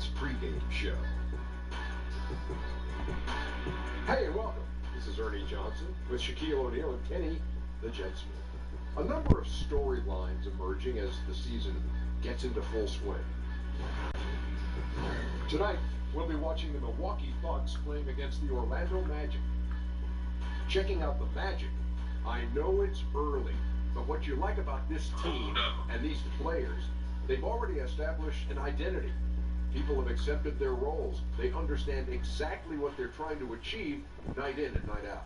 Sports pregame show. Hey, and welcome. This is Ernie Johnson with Shaquille O'Neal and Kenny the Jetsmith. A number of storylines emerging as the season gets into full swing. Tonight, we'll be watching the Milwaukee Bucks playing against the Orlando Magic. Checking out the Magic, I know it's early, but what you like about this team and these players, they've already established an identity. People have accepted their roles. They understand exactly what they're trying to achieve night in and night out.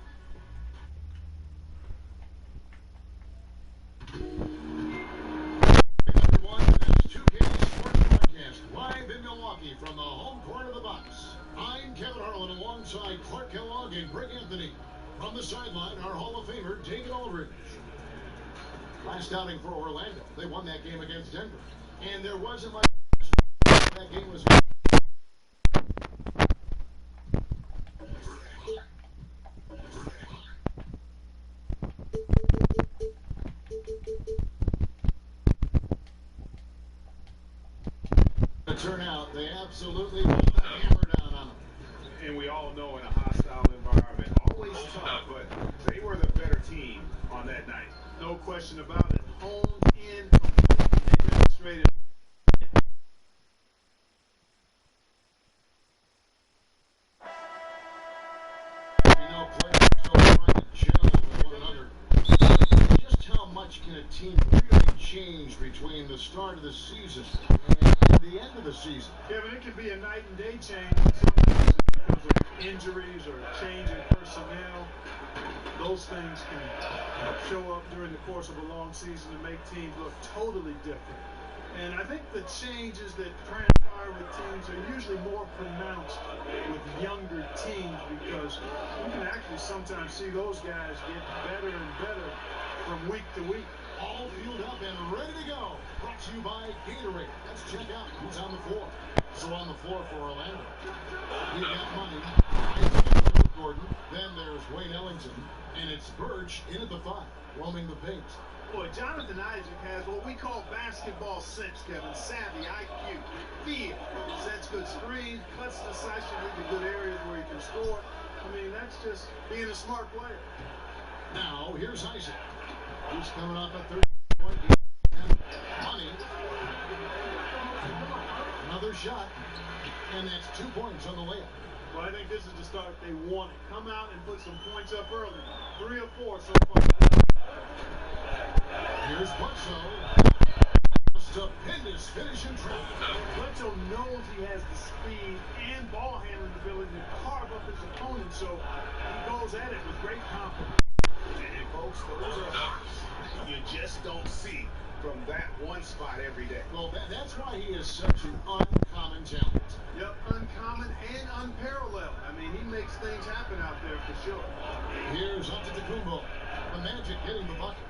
Everyone, this is 2K Sports Broadcast live in Milwaukee from the home court of the Bucks. I'm Kevin Harlan alongside Clark Kellogg and Greg Anthony. From the sideline, our Hall of Famer, David Aldridge. Last outing for Orlando, they won that game against Denver. And there wasn't much that game was. The turnout, they absolutely put the hammer down on them. And we all know in a hostile environment, always tough, but they were the better team on that night. No question about it. Honed in completely. They demonstrated. You know, players still trying to gel with one another. Just how much can a team really change between the start of the season and the end of the season? Kevin, it can be a night and day change. Sometimes it's because of injuries or change in personnel. Those things can show up during the course of a long season and make teams look totally different. And I think the changes that transpire with teams are usually more pronounced with younger teams because you can actually sometimes see those guys get better and better from week to week. All fueled up and ready to go. Brought to you by Gatorade. Let's check out who's on the floor. So on the floor for Orlando, we got Money, Gordon, then there's Wayne Ellington, and it's Birch in at the 5, roaming the paint. Boy, Jonathan Isaac has what we call basketball sense, Kevin. Savvy, IQ, feel. Sets good screens, cuts decisively to good areas where he can score. I mean, that's just being a smart player. Now, here's Isaac. He's coming off a 30-point game. Money. Another shot, and that's 2 points on the layup. Well, I think this is the start they wanted. Come out and put some points up early. 3 or 4 so far. Here's Bledsoe. A stupendous finish in traffic. Bledsoe knows he has the speed and ball handling ability to carve up his opponent, so he goes at it with great confidence. And folks, those are you just don't see from that one spot every day. Well, that's why he is such an uncommon talent. Yep, uncommon and unparalleled. I mean, he makes things happen out there for sure. Here's Antetokounmpo. The Magic hitting the bucket.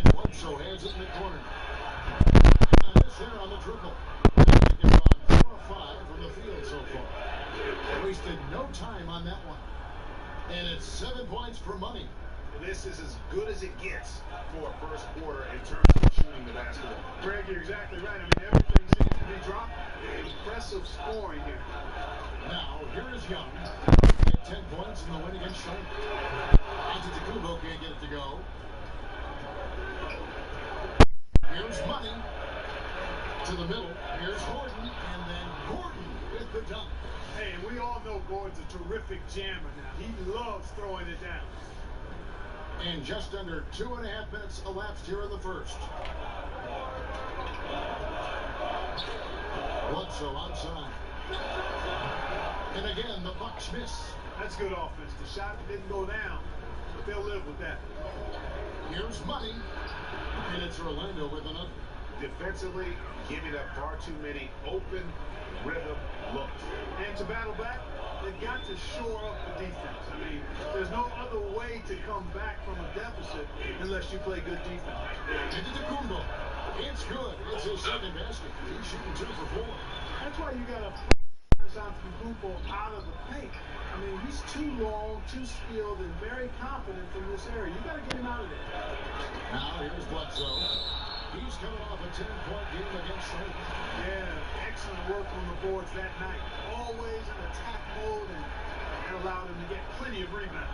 And Bledsoe hands it in the corner. This here on the triple. Magic is on 4 of 5 from the field so far. Wasted no time on that one. And it's 7 points for Money. This is as good as it gets for a first quarter in terms of shooting the basketball. Greg, you're exactly right. I mean, everything seems to be dropping. Impressive scoring here. Now, here is Young. He had 10 points in the win against Charlotte. Antetokounmpo can't get it to go. Here's Money to the middle. Here's Gordon, and then Gordon with the dunk. Hey, and we all know Gordon's a terrific jammer now. He loves throwing it down. And just under 2.5 minutes elapsed here in the first. Bledsoe outside. And again, the Bucks miss. That's good offense. The shot didn't go down, but they'll live with that. Here's Money. And it's Orlando with another. Defensively, giving up far too many open rhythm looks. And to battle back, they've got to shore up the defense. I mean, there's no other way to come back from a deficit unless you play good defense. Antetokounmpo. It's good. It's his second basket. He's shooting 2 for 4. That's why you got to Antetokounmpo out of the paint. I mean, he's too long, too skilled, and very confident from this area. You got to get him out of there. Now here's Bledsoe. He's coming off a 10-point game against Charlotte. Yeah, excellent work on the boards that night. Always in attack mode, and that allowed him to get plenty of rebounds.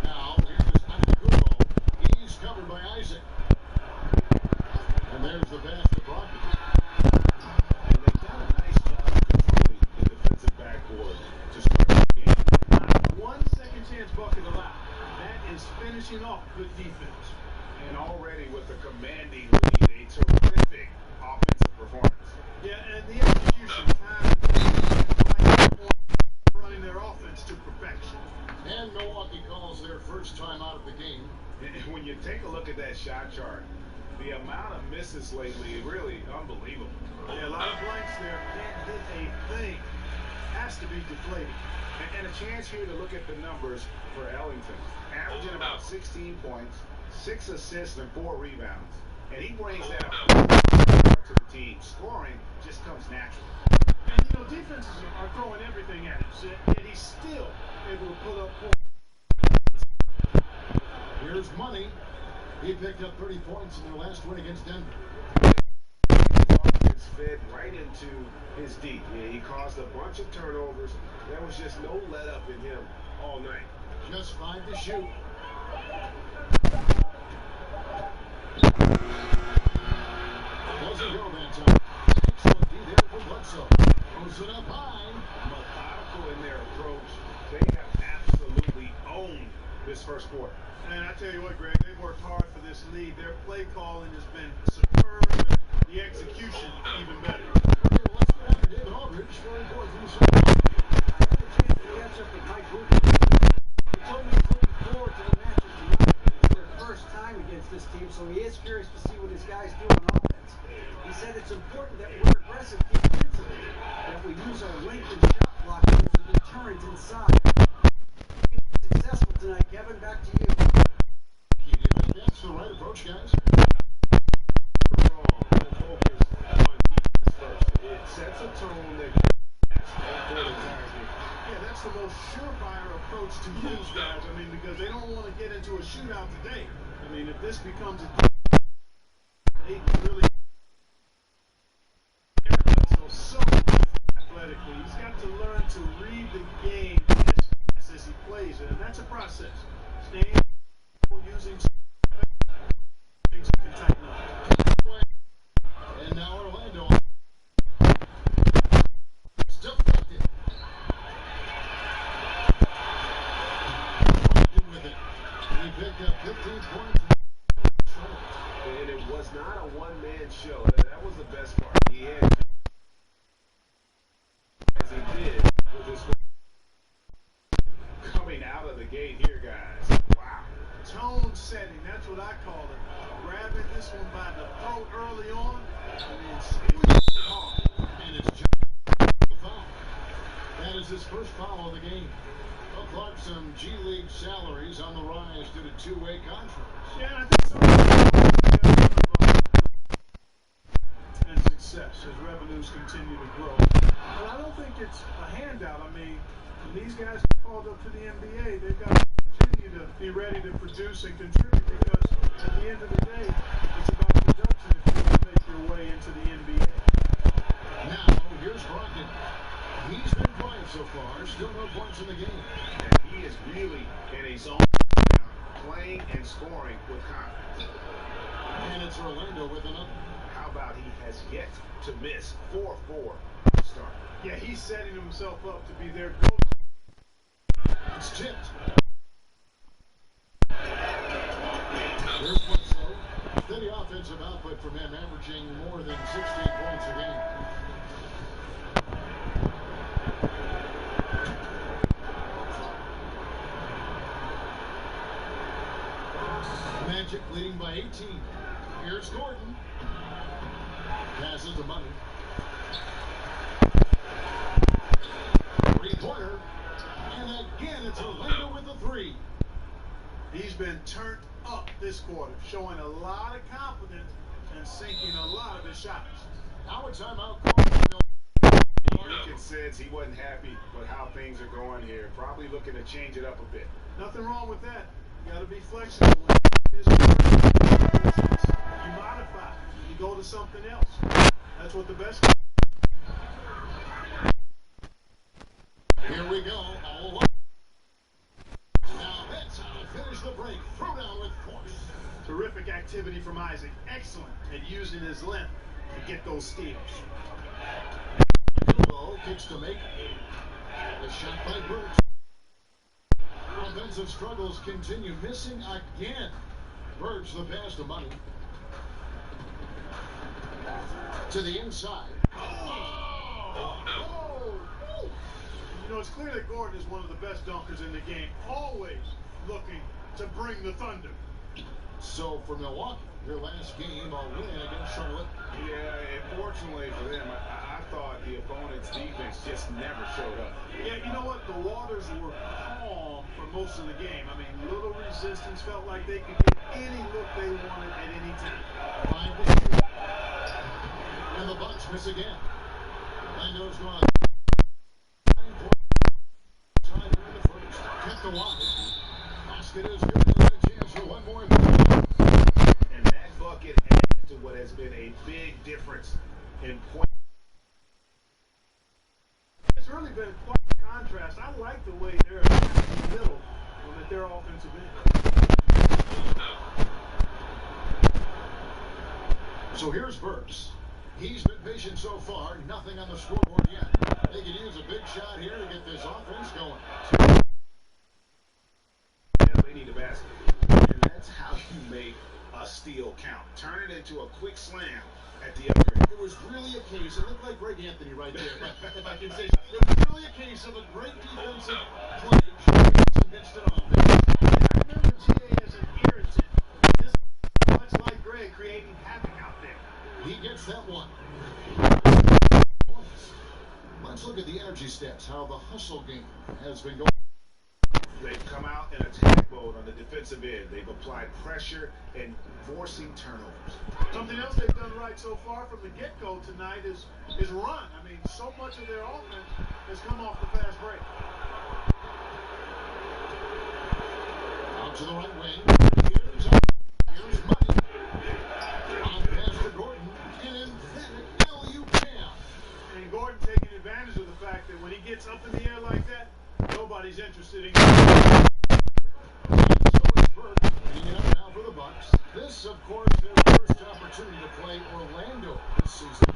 Now, here's Antetokounmpo. He's covered by Isaac. And there's the pass to Brogdon. And they've done a nice job of controlling the defensive backboard to start the game. Not one second chance bucket allowed. That is finishing off good defense. And already with a commanding lead, a terrific offensive performance. Yeah, and the execution time and running their offense to perfection. And Milwaukee calls their first time out of the game. And when you take a look at that shot chart, the amount of misses lately is really unbelievable. Yeah, a lot of blanks there. Can't hit a thing. Has to be deflating. And a chance here to look at the numbers for Ellington. Averaging about 16 points, 6 assists, and 4 rebounds. And he brings that up to the team. Scoring just comes natural. And, you know, defenses are throwing everything at him, yet he's still able to put up points. Here's Money. He picked up 30 points in their last win against Denver. It's fed right into his D. Yeah, he caused a bunch of turnovers. There was just no let up in him all night. Just 5 to shoot. Doesn't go that time. Excellent D there for Bledsoe. Throws it up high. Methodical in their approach. They have absolutely owned this first quarter. And I tell you what, Greg, they've worked hard for this lead. Their play calling has been superb, and the execution even better. Okay, well, let's go down to David Aldridge for a report from the second. I had a chance to catch up with Mike Hoover. He told me he's looking forward to the matches tonight. It's their first time against this team, so he is curious to see what his guys do on offense. He said it's important that we're aggressive defensively, that we use our length and shot blocking as a deterrent inside. Successful tonight, Kevin. Back to you. Do you think that's the right approach, guys? Wrong. The focus on defense first. It sets a tone that for the entire game. Yeah, that's the most surefire approach to use, guys. I mean, because they don't want to get into a shootout today. I mean, if this becomes a they can really so athletically. He's got to learn to read the game as fast as he plays it, and that's a process. Staying using things can tighten up. And now Orlando. Still deflected. Brogdon with it. He picked up 15 points. And it was not a one-man show. That was the best part. He had, as he did with his coming out of the gate here, guys. Wow. Tone setting, that's what I call it. Grabbing this one by the throat early on, and then squeezing it hard. And it's just a foul. That is his first foul of the game. Well, Clark, some G League salaries on the rise due to two-way contracts. Yeah, I think so. And success as revenues continue to grow. But I don't think it's a handout. I mean, when these guys are called up to the NBA, they've got to continue to be ready to produce and contribute, because at the end of the day, it's about production if you want to make your way into the NBA. Now, here's Brogdon. He's been quiet so far. Still no points in the game. And he is really in a zone now, playing and scoring with confidence. And it's Orlando with another. How about he has yet to miss 4-4 start? Yeah, he's setting himself up to be their go-to. It's tipped. Here's Bledsoe. Steady offensive output from him, averaging more than 16 points a game. Magic leading by 18. Here's Gordon. Passes to Money. Three-pointer. And again, it's Orlando with the three. He's been turned up this quarter, showing a lot of confidence and sinking a lot of his shots. Now a timeout call. Lincoln says he wasn't happy with how things are going here. Probably looking to change it up a bit. Nothing wrong with that. You got to be flexible. You modify. You go to something else. That's what the best. Here we go. All along. Now that's how to finish the break. Throw down with force. Terrific activity from Isaac. Excellent at using his length to get those steals. Kubo kicks to make. The shot by Burt. Offensive struggles continue. Missing again. Burge the pass to Money. To the inside. You know, it's clear that Gordon is one of the best dunkers in the game. Always looking to bring the thunder. So for Milwaukee, their last game, a win against Charlotte. Yeah, and fortunately for them, I thought the opponent's defense just never showed up. Yeah, you know what? The waters were calm for most of the game. I mean, little resistance, felt like they could get any look they wanted at any time. And the Bucks miss again. Orlando's gone. Side in the first. Kept the wide. Basket is good. They got a chance for one more. And that bucket adds to what has been a big difference in point. It's really been quite a contrast. I like the way they're in the middle at their offensive end. So here's Burks. He's been patient so far. Nothing on the scoreboard yet. They could use a big shot here to get this offense going. Yeah, they need a basket. And that's how you make a steal count. Turn it into a quick slam at the other end. It was really a case, it looked like Greg Anthony right there, if I can say so. It was really a case of a great defensive play. Against it on. I remember GA as an irritant. This much like Greg creating havoc out there. He gets that one. Let's look at the energy stats, how the hustle game has been going. They've come out in attack mode on the defensive end. They've applied pressure and forcing turnovers. Something else they've done right so far from the get-go tonight is run. I mean, so much of their offense has come off the fast break. Out to the right wing. Here's Money. On pass to Gordon. An emphatic alley-oop jam. And Gordon taking advantage of the fact that when he gets up in the air like that, nobody's interested in. So is Burke. Bringing it up now for the Bucks. This, of course, their first opportunity to play Orlando this season.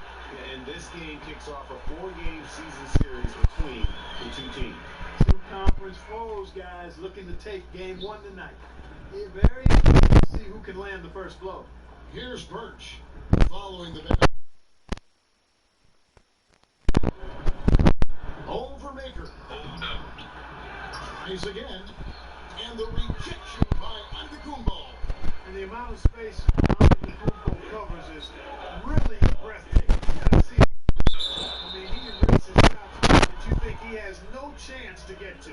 And this game kicks off a 4-game season series between the two teams. Two conference foes, guys, looking to take game one tonight. It's very interesting to see who can land the first blow. Here's Birch following the bench. Over Maker. Tries again. And the rejection by Antetokounmpo. And the amount of space Antetokounmpo covers is really breathtaking. You gotta see it. I mean, he erases shots that you think he has no chance to get to.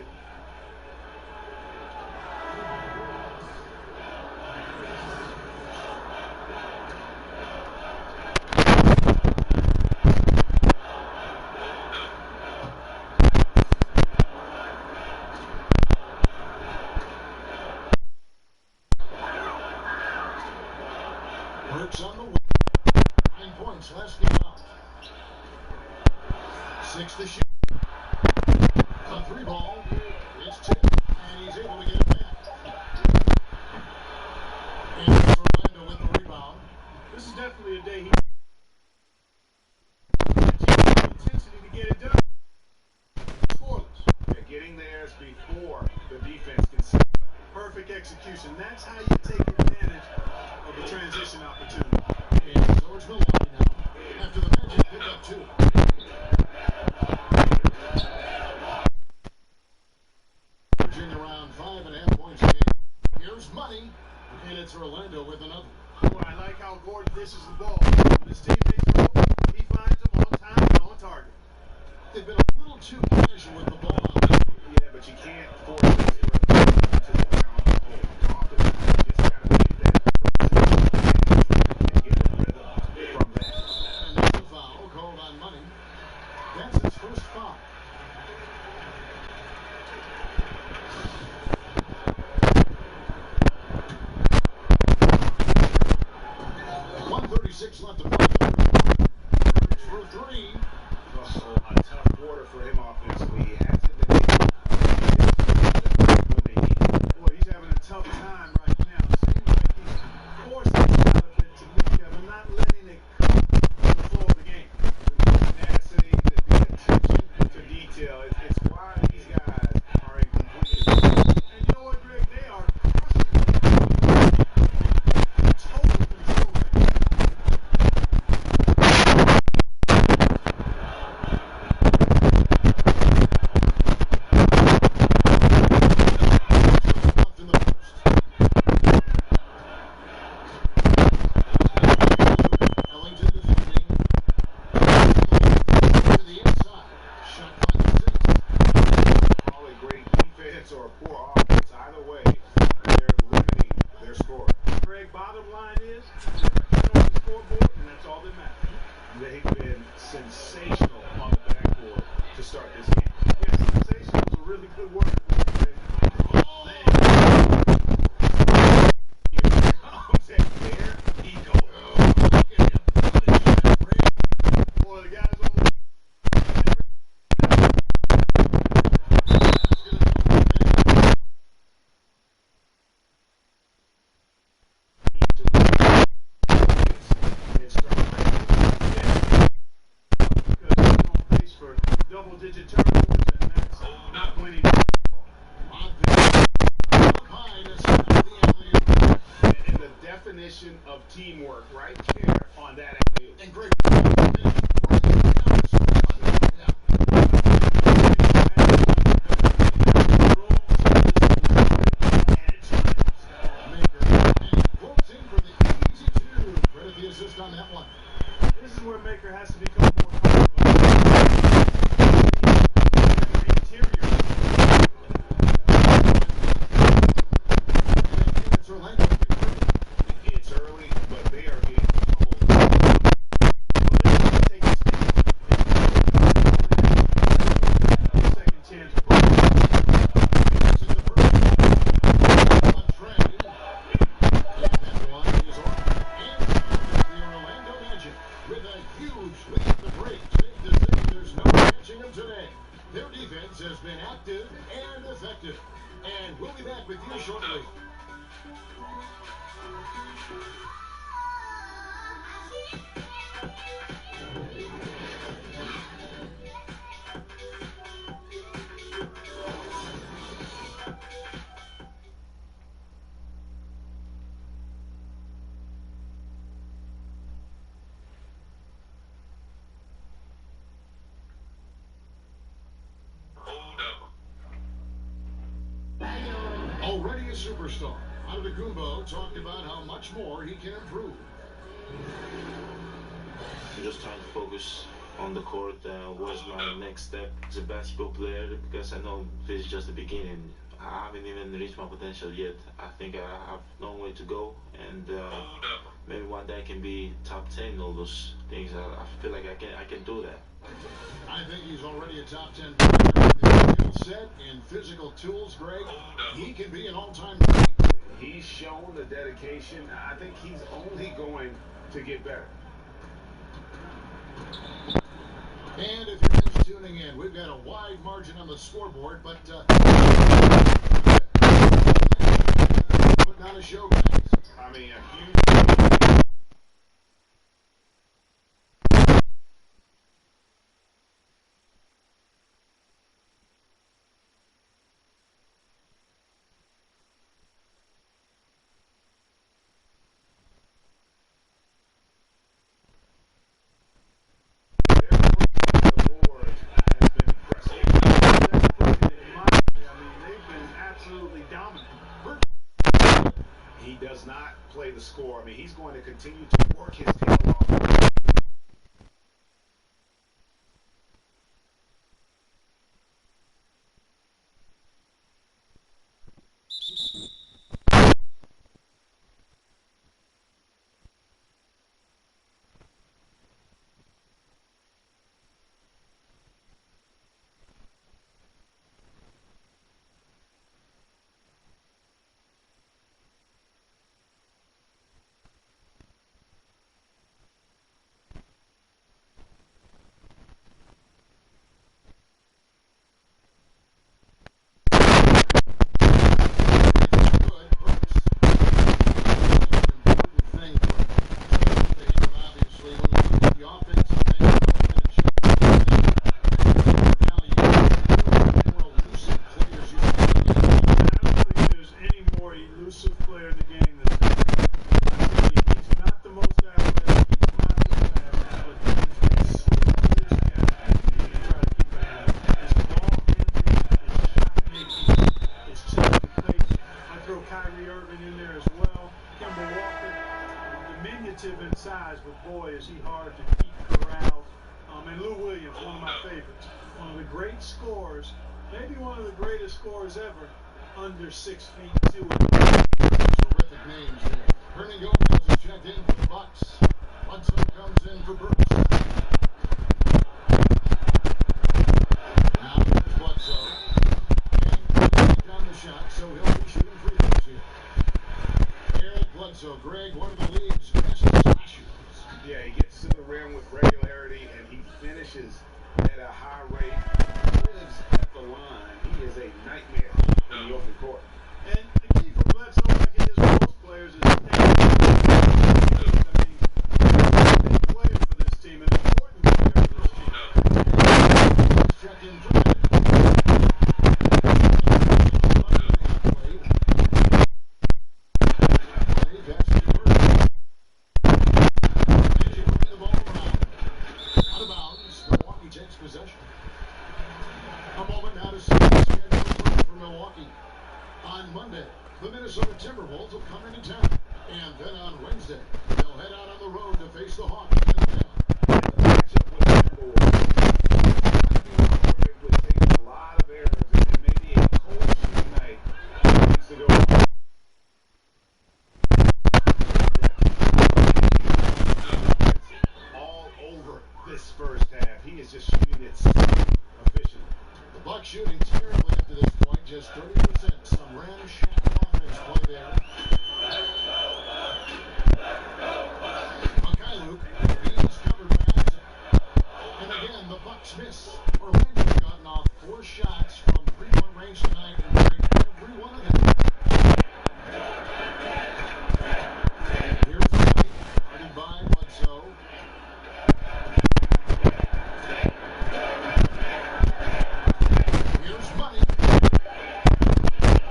Burks on the wing. 9 points last game out. 6 to shoot. A 3 ball. It's tipped, and he's able to get it back. And it's Orlando with the rebound. This is definitely a day he intensity to get it done. Scoreless. They're getting theirs before the defense can see. Perfect execution. That's how you take advantage of the transition opportunity. And so it's Milwaukee now. After the Magic pick up 2. Averaging around 5.5 points a game. Here's Money. And it's Orlando with another. Boy, I like how Gordon dishes the ball. When his teammates go, he finds them on time and on target. They've been a little too casual with the ball out there. Yeah, but you can't force this to the ground. Offensively, you just gotta make that and get the rhythm from that. And that's a foul called on Money. That's his they've been sensational on the backboard to start this game. Yeah, sensational is a really good word. Oh, man. Here comes, and there he goes. Oh, look at him. What a giant ring. Boy, the guys on the double-digit turnovers, and that's not winning. And the definition of teamwork right there on that alley-oop. And great. On that one. This is where Maker has to become more comfortable. Interior. It's early, but they are getting told. Take a stand. Second chance. This is the first one. Trey. And that one is on. And the Orlando Magic with a huge lead at the break. Safe to say there's no catching them today. Their defense has been active and effective. And we'll be back with you shortly. Already a superstar, Antetokounmpo talked about how much more he can improve. I'm just trying to focus on the court. What's my next step as a basketball player? Because I know this is just the beginning. I haven't even reached my potential yet. I think I have a long way to go, and maybe one day I can be top 10. All those things. I feel like I can do that. I think he's already a top 10 player with his skill set and physical tools, Greg. He can be an all-time great. He's shown the dedication. I think he's only going to get better. And if you're just tuning in, we've got a wide margin on the scoreboard, but putting on a show, guys. I mean, a huge. He does not play the score. I mean, he's going to continue to work his tail off. In size, but boy, is he hard to keep corralled. And Lou Williams, one of my favorites, one of the great scorers, maybe one of the greatest scorers ever, under 6 feet 2. Terrific names there. Hernan Gomez is checked in for the Bucks. Hudson comes in for Brooks. regularity, and he finishes at a high rate. Lives at the line. He is a nightmare in the open court. And the key for Bledsoe, like it is for most players, is a big player for this team, an important player for this team. Check in for that. Possession. A moment now to see the schedule for Milwaukee. On Monday, the Minnesota Timberwolves will come into town. And then on Wednesday, they'll head out on the road to face the Hawks in town. The matchup with the Timberwolves would take a lot of errors and maybe a cold shooting night needs to go all over this first half. He is just shooting it so efficiently. The Bucks shooting terribly up to this point, just 30%. Some ramshackle offense play there. Mikhailuk, he's covered by Isaac. And again, the Bucks miss. Orlando's gotten off 4 shots from 3-point range tonight and made every one of them. Here's the fight, guarded by Bledsoe. Here's money.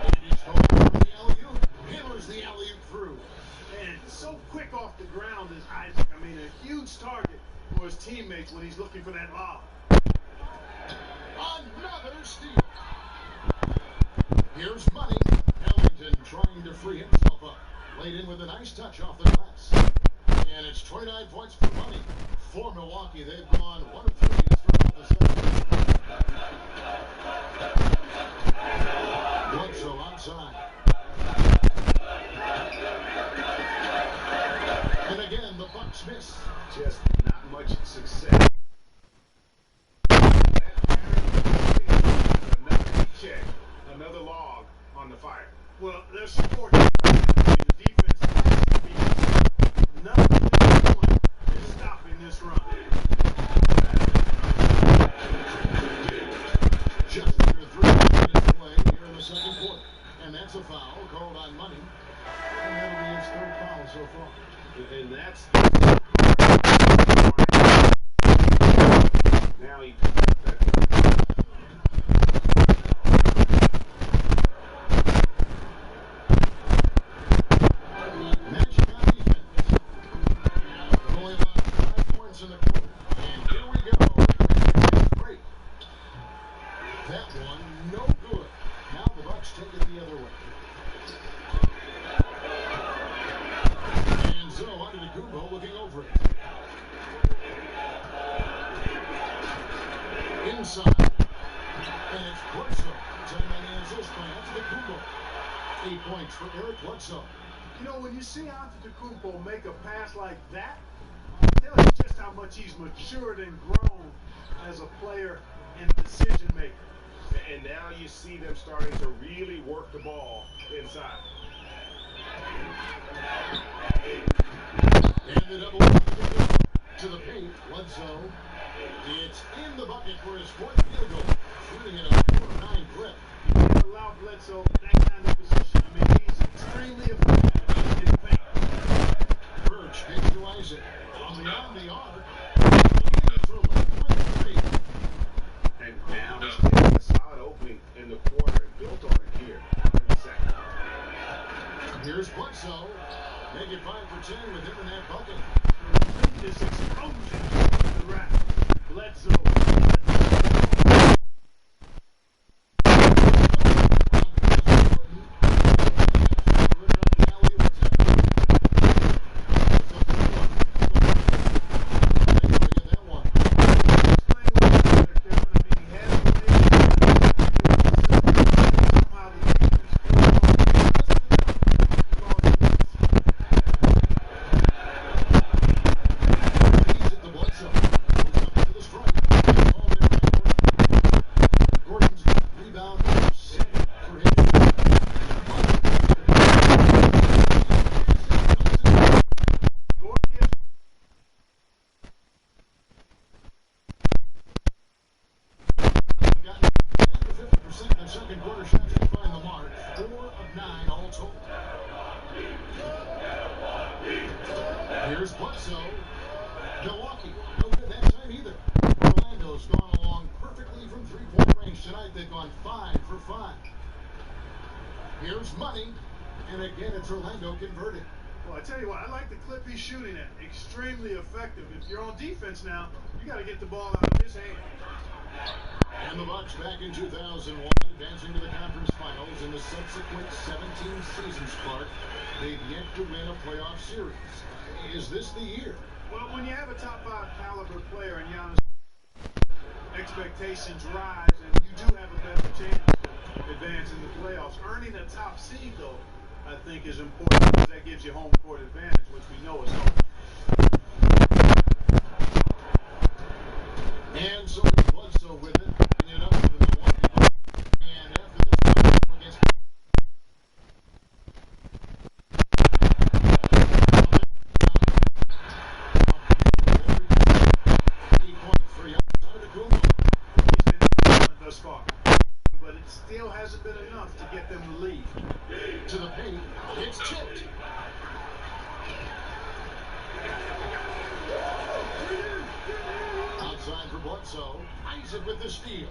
It is over for the alley-oop. Hammers the alley-oop through. And so quick off the ground is Isaac. I mean, a huge target for his teammates when he's looking for that lob. Another steal. Here's money. Ellington trying to free himself up. Laid in with a nice touch off the glass. And it's 29 points for money. For Milwaukee, they've gone 1 of 3 to start off the second. Bledsoe outside. And again, the Bucks miss. Just not much success. Another check, another log on the fire. Well, their support. I mean, the defense has to be. Nothing they're doing is stopping this run. Just under 3 minutes to play here in the second quarter. And that's a foul called on money. And that'll be his 3rd foul so far. And that's now he Magic on defense. Only allowed 5 points in the quarter. And here we go. Break. That one, no good. Now the Bucks take it the other way. And so onto the Kubo looking over it. Inside. And it's Bledsoe. 10 man assist by Antetokounmpo. 8 points for Eric Bledsoe. You know, when you see Antetokounmpo make a pass like that, it tells you just how much he's matured and grown as a player and decision maker. and now you see them starting to really work the ball inside. And the double to the paint. Bledsoe. It's in the bucket for his 4th field goal. Shooting at a 4-9 clip. You can't allow Bledsoe that kind of position. I mean, he's extremely effective in the paint. Birch gives to Isaac. On the arc. From 3. And now he's getting a solid opening in the quarter and built on it here in the second. Here's Bledsoe. Make it 5 for 10 with him in that bucket. This explosion to the rack. Bledsoe. Here's money. And again, it's Orlando converted. Well, I tell you what, I like the clip he's shooting at. Extremely effective. If you're on defense now, you got to get the ball out of his hand. And the Bucks back in 2001, advancing to the conference finals in the subsequent 17 seasons, Clark. They've yet to win a playoff series. Is this the year? Well, when you have a top 5 caliber player and Giannis, expectations rise, and you do have a better chance to advance in the playoffs. Earning a top seed, though, I think is important because that gives you home court advantage, which we know is home. And so he was so with it, ended up with the Milwaukee Bucks. And after this one against thus far, but it still hasn't been enough to get them to lead. To the paint, it's tipped. Outside for Bledsoe, Isaac with the steal.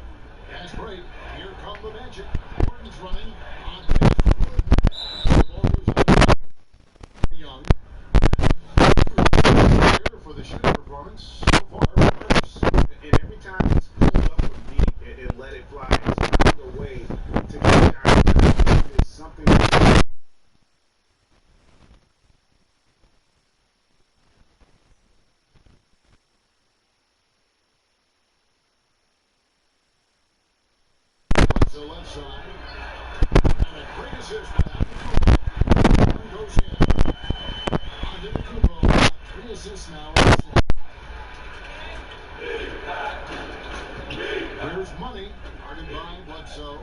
Fast break, here come the Magic. Gordon's running on pace for Gordon. The ball goes out to Young. Here for the shooting performance so far. And every time he's pulled up with deep and let it fly, he's found a way to get down. It's something that The left side. And a great assist by Antetokounmpo. Goes in. Antetokounmpo got 3 assists now. Here's money. Guarded by Bledsoe.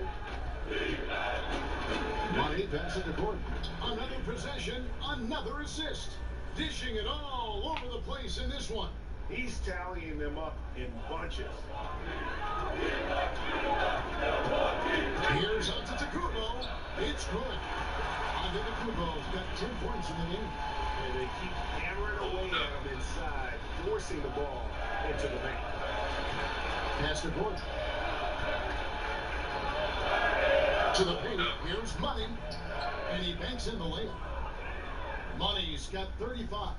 Money passes to Gordon. Another possession, another assist. Dishing it all over the place in this one. he's tallying them up in bunches. Here's Antetokounmpo. It's good. Antetokounmpo's got 10 points in the game. And they keep hammering away at him inside, forcing the ball into the paint. Pass to Gordon. To the paint. Here's Money. And he banks in the layup. Money's got 35.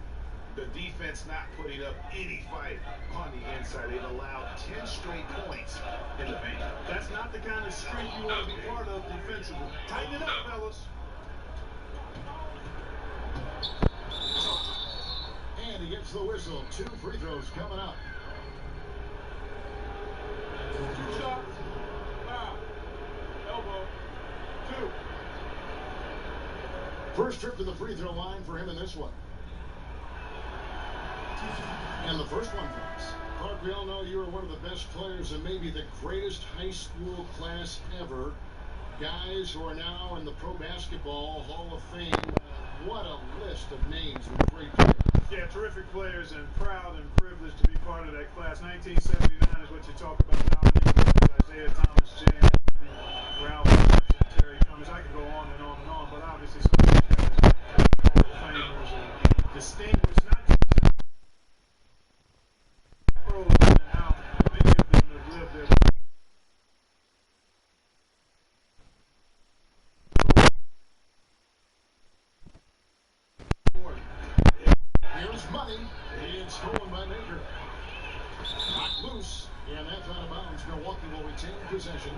The defense not putting up any fight on the inside. They've allowed 10 straight points in the paint. That's not the kind of streak you want to be part of defensively. Tighten it up, fellas. And he gets the whistle. 2 free throws coming up. 2 shots. Foul. Elbow. 2. First trip to the free throw line for him in this one. And the first one comes. Clark, we all know you are one of the best players and maybe the greatest high school class ever. Guys who are now in the Pro Basketball Hall of Fame. What a list of names with great players. Yeah, terrific players, and proud and privileged to be part of that class. 1979 is what you talk about. Dominique, Isaiah Thomas, James, Ralph, Terry Cummings. I could go on and on and on, but obviously some of these guys are Hall of Famers and distinguished, not just pros and how many of them have lived their Here's Money. It's stolen by Maker. Knocked loose. And that's out of bounds. Milwaukee will retain possession.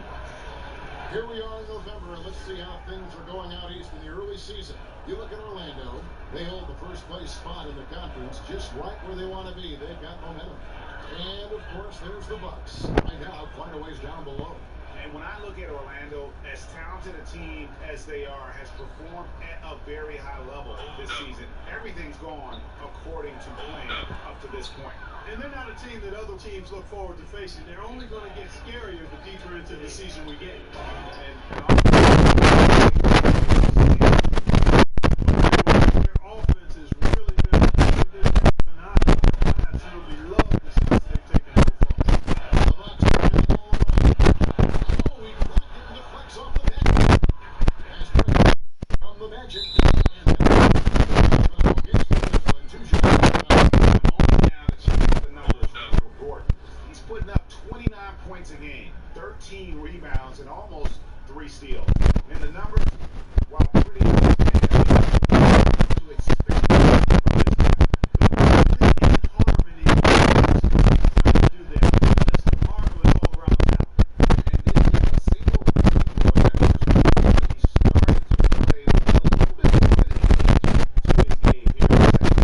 Here we are in November, and let's see how things are going out east in the early season. You look at Orlando. They hold the first place spot in the conference, just right where they want to be. They've got momentum. And, of course, there's the Bucks. Right now, quite a ways down below. And when I look at Orlando, as talented a team as they are, has performed at a very high level this season. Everything's gone according to plan up to this point. And they're not a team that other teams look forward to facing. They're only going to get scarier the deeper into the season we get. Their offense has really been and I absolutely love the steps they've taken so far. The Bucks are in all around. Oh, he blocked it in the flex off the net. Pass break from the Magic. And then gets the whistle and 2 shots. He's putting up 29 points a game, 13 rebounds, and almost 3 steals. And the numbers while pretty much to expect from this guy. But completely in harmony with what he's trying to do there. Just marvelous all-around talent. And did he have a single in that first quarter? He started to play with a little bit more dedication to his game here in the second quarter.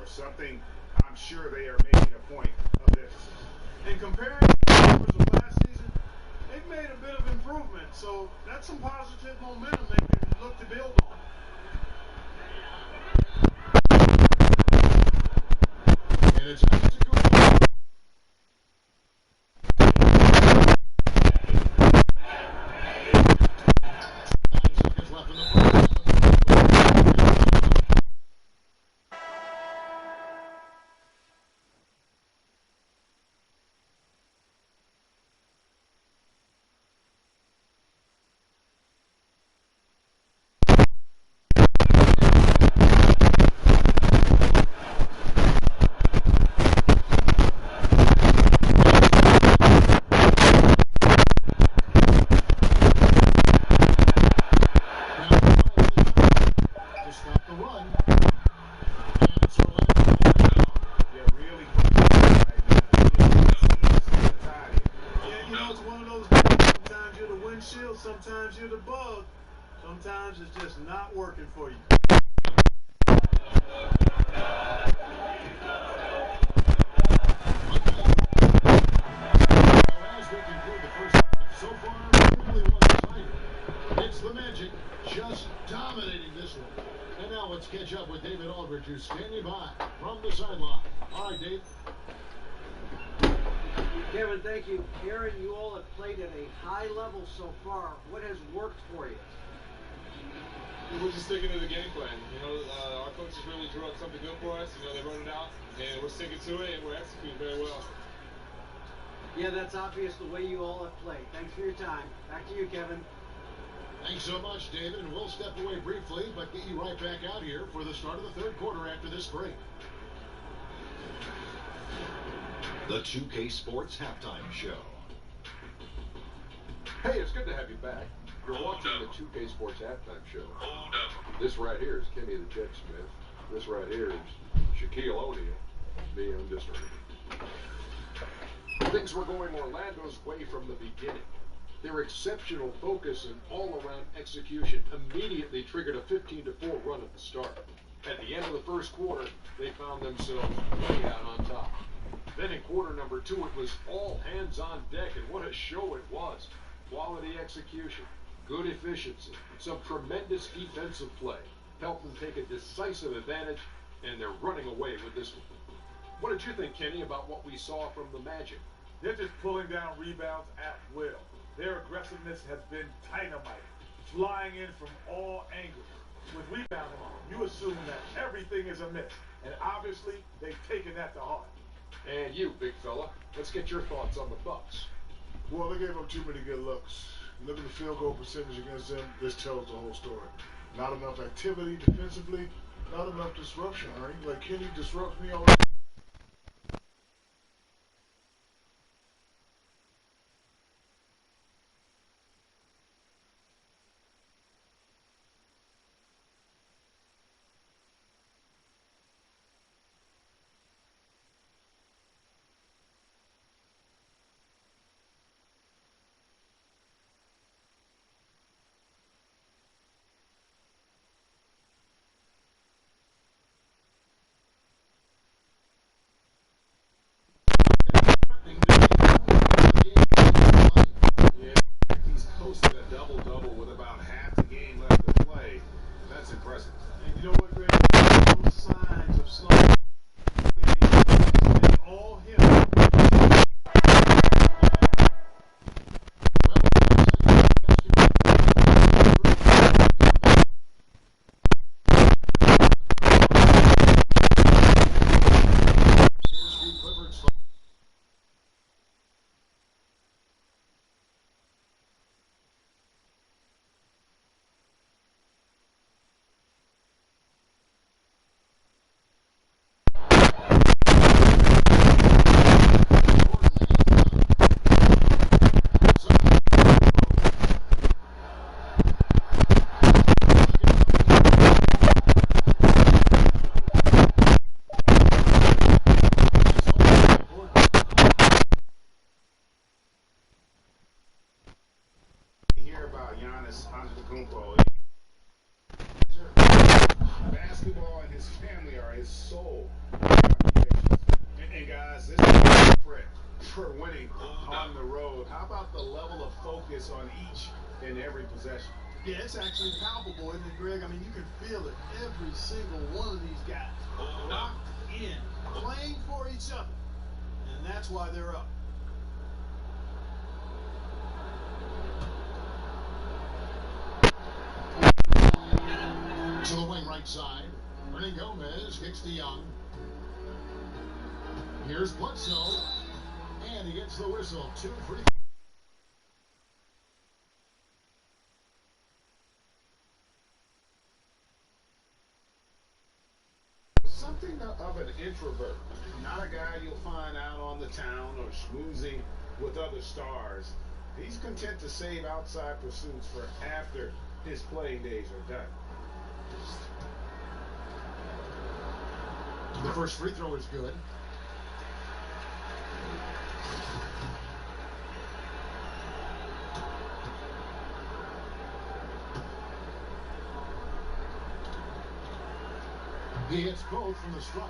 Something I'm sure they are making a point of this. And comparing the numbers of last season, they've made a bit of improvement. So that's some positive momentum they can look to build on. And it's time to go. 9 seconds left in the first. Sometimes you're the bug. Sometimes it's just not working for you. As we conclude the first half, so far, really one-sided. It's the Magic just dominating this one. And now let's catch up with David Aldridge, who's standing by from the sideline. All right, Dave. Kevin, thank you. Aaron, you all have played at a high level so far. What has worked for you? We're just sticking to the game plan. You know, our coaches really drew up something good for us. You know, they wrote it out, and we're sticking to it, and we're executing very well. Yeah, that's obvious the way you all have played. Thanks for your time. Back to you, Kevin. Thanks so much, David, and we'll step away briefly, but get you right back out here for the start of the third quarter after this break. The 2K Sports Halftime Show. Hey, it's good to have you back. You're watching the 2K Sports Halftime Show. This right here is Kenny the Jet Smith. This right here is Shaquille O'Neal. Me, I'm just Things were going Orlando's way from the beginning. Their exceptional focus and all-around execution immediately triggered a 15-4 run at the start. At the end of the first quarter, they found themselves way out on top. Then in quarter number 2, it was all hands on deck, and what a show it was. Quality execution, good efficiency, some tremendous defensive play helped them take a decisive advantage, and they're running away with this one. What did you think, Kenny, about what we saw from the Magic? They're just pulling down rebounds at will. Their aggressiveness has been dynamite, flying in from all angles. With rebounding, you assume that everything is amiss, and obviously they've taken that to heart. And you, big fella, let's get your thoughts on the Bucks. Well, they gave up too many good looks. Look at the field goal percentage against them. This tells the whole story. Not enough activity defensively, not enough disruption, Ernie. Like Kenny disrupts me all the time. He's posted a double-double with about half the game left to play. That's impressive. And you know what, Greg? No signs of slowing. It's all him. Basketball and his family are his sole occupations. And guys, this is a threat for winning on the road. How about the level of focus on each and every possession? Yeah, it's actually palpable, isn't it, Greg? I mean, you can feel it. Every single one of these guys locked in, playing for each other. And that's why they're up. To the wing right side. Ernie Gomez kicks to Young. Here's Bledsoe. And he gets the whistle. 2 free. Something of an introvert. Not a guy you'll find out on the town or schmoozing with other stars. He's content to save outside pursuits for after his playing days are done. The first free throw is good. He hits both from the stripe.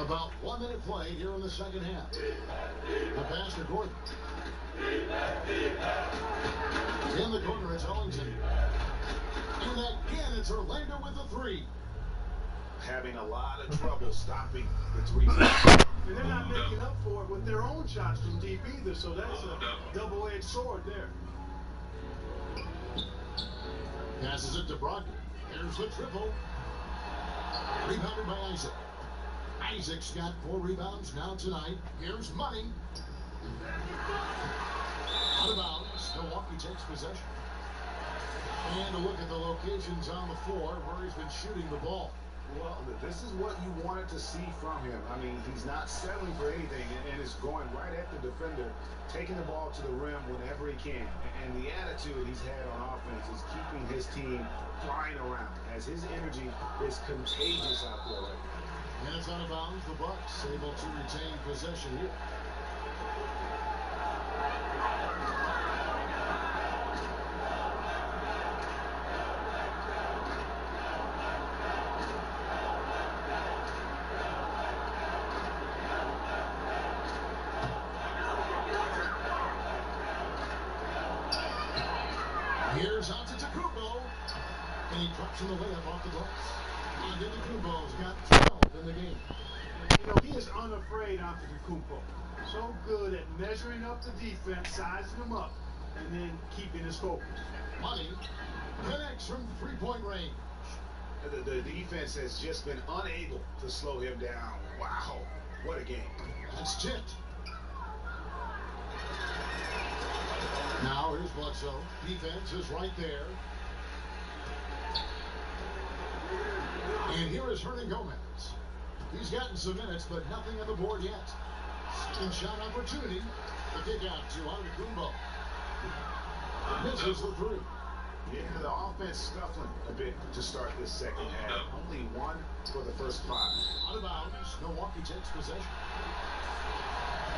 About 1 minute played here in the second half. The pass to Gordon. In the corner, it's Ellington. And again, it's Orlando with the three. Having a lot of trouble stopping the three. And they're not making up for it with their own shots from deep either, so that's a double-edged sword there. Passes it to Brogdon. There's the triple. Rebounded by Isaac. Isaac's got 4 rebounds now tonight. Here's Money. Out of bounds. Milwaukee takes possession. And a look at the locations on the floor where he's been shooting the ball. Well, this is what you wanted to see from him. I mean, he's not settling for anything and is going right at the defender, taking the ball to the rim whenever he can. And the attitude he's had on offense is keeping his team flying around, as his energy is contagious out there right now. And it's out of bounds. The Bucks able to retain possession here. Here's Antetokounmpo, and he drops in the layup off the glass. Antetokounmpo's got 12 in the game. You know, he is unafraid, Antetokounmpo. So good at measuring up the defense, sizing them up, and then keeping his focus. Money connects from three-point range. The defense has just been unable to slow him down. Wow, what a game. That's tipped. Now here's Bledsoe. Defense is right there. And here is Hernan Gomez. He's gotten some minutes, but nothing on the board yet. Second shot opportunity. The kick out to Antetokounmpo. Misses the three. Yeah, the offense scuffling a bit to start this second half. Only 1 for the first 5. Out of bounds. Milwaukee takes possession.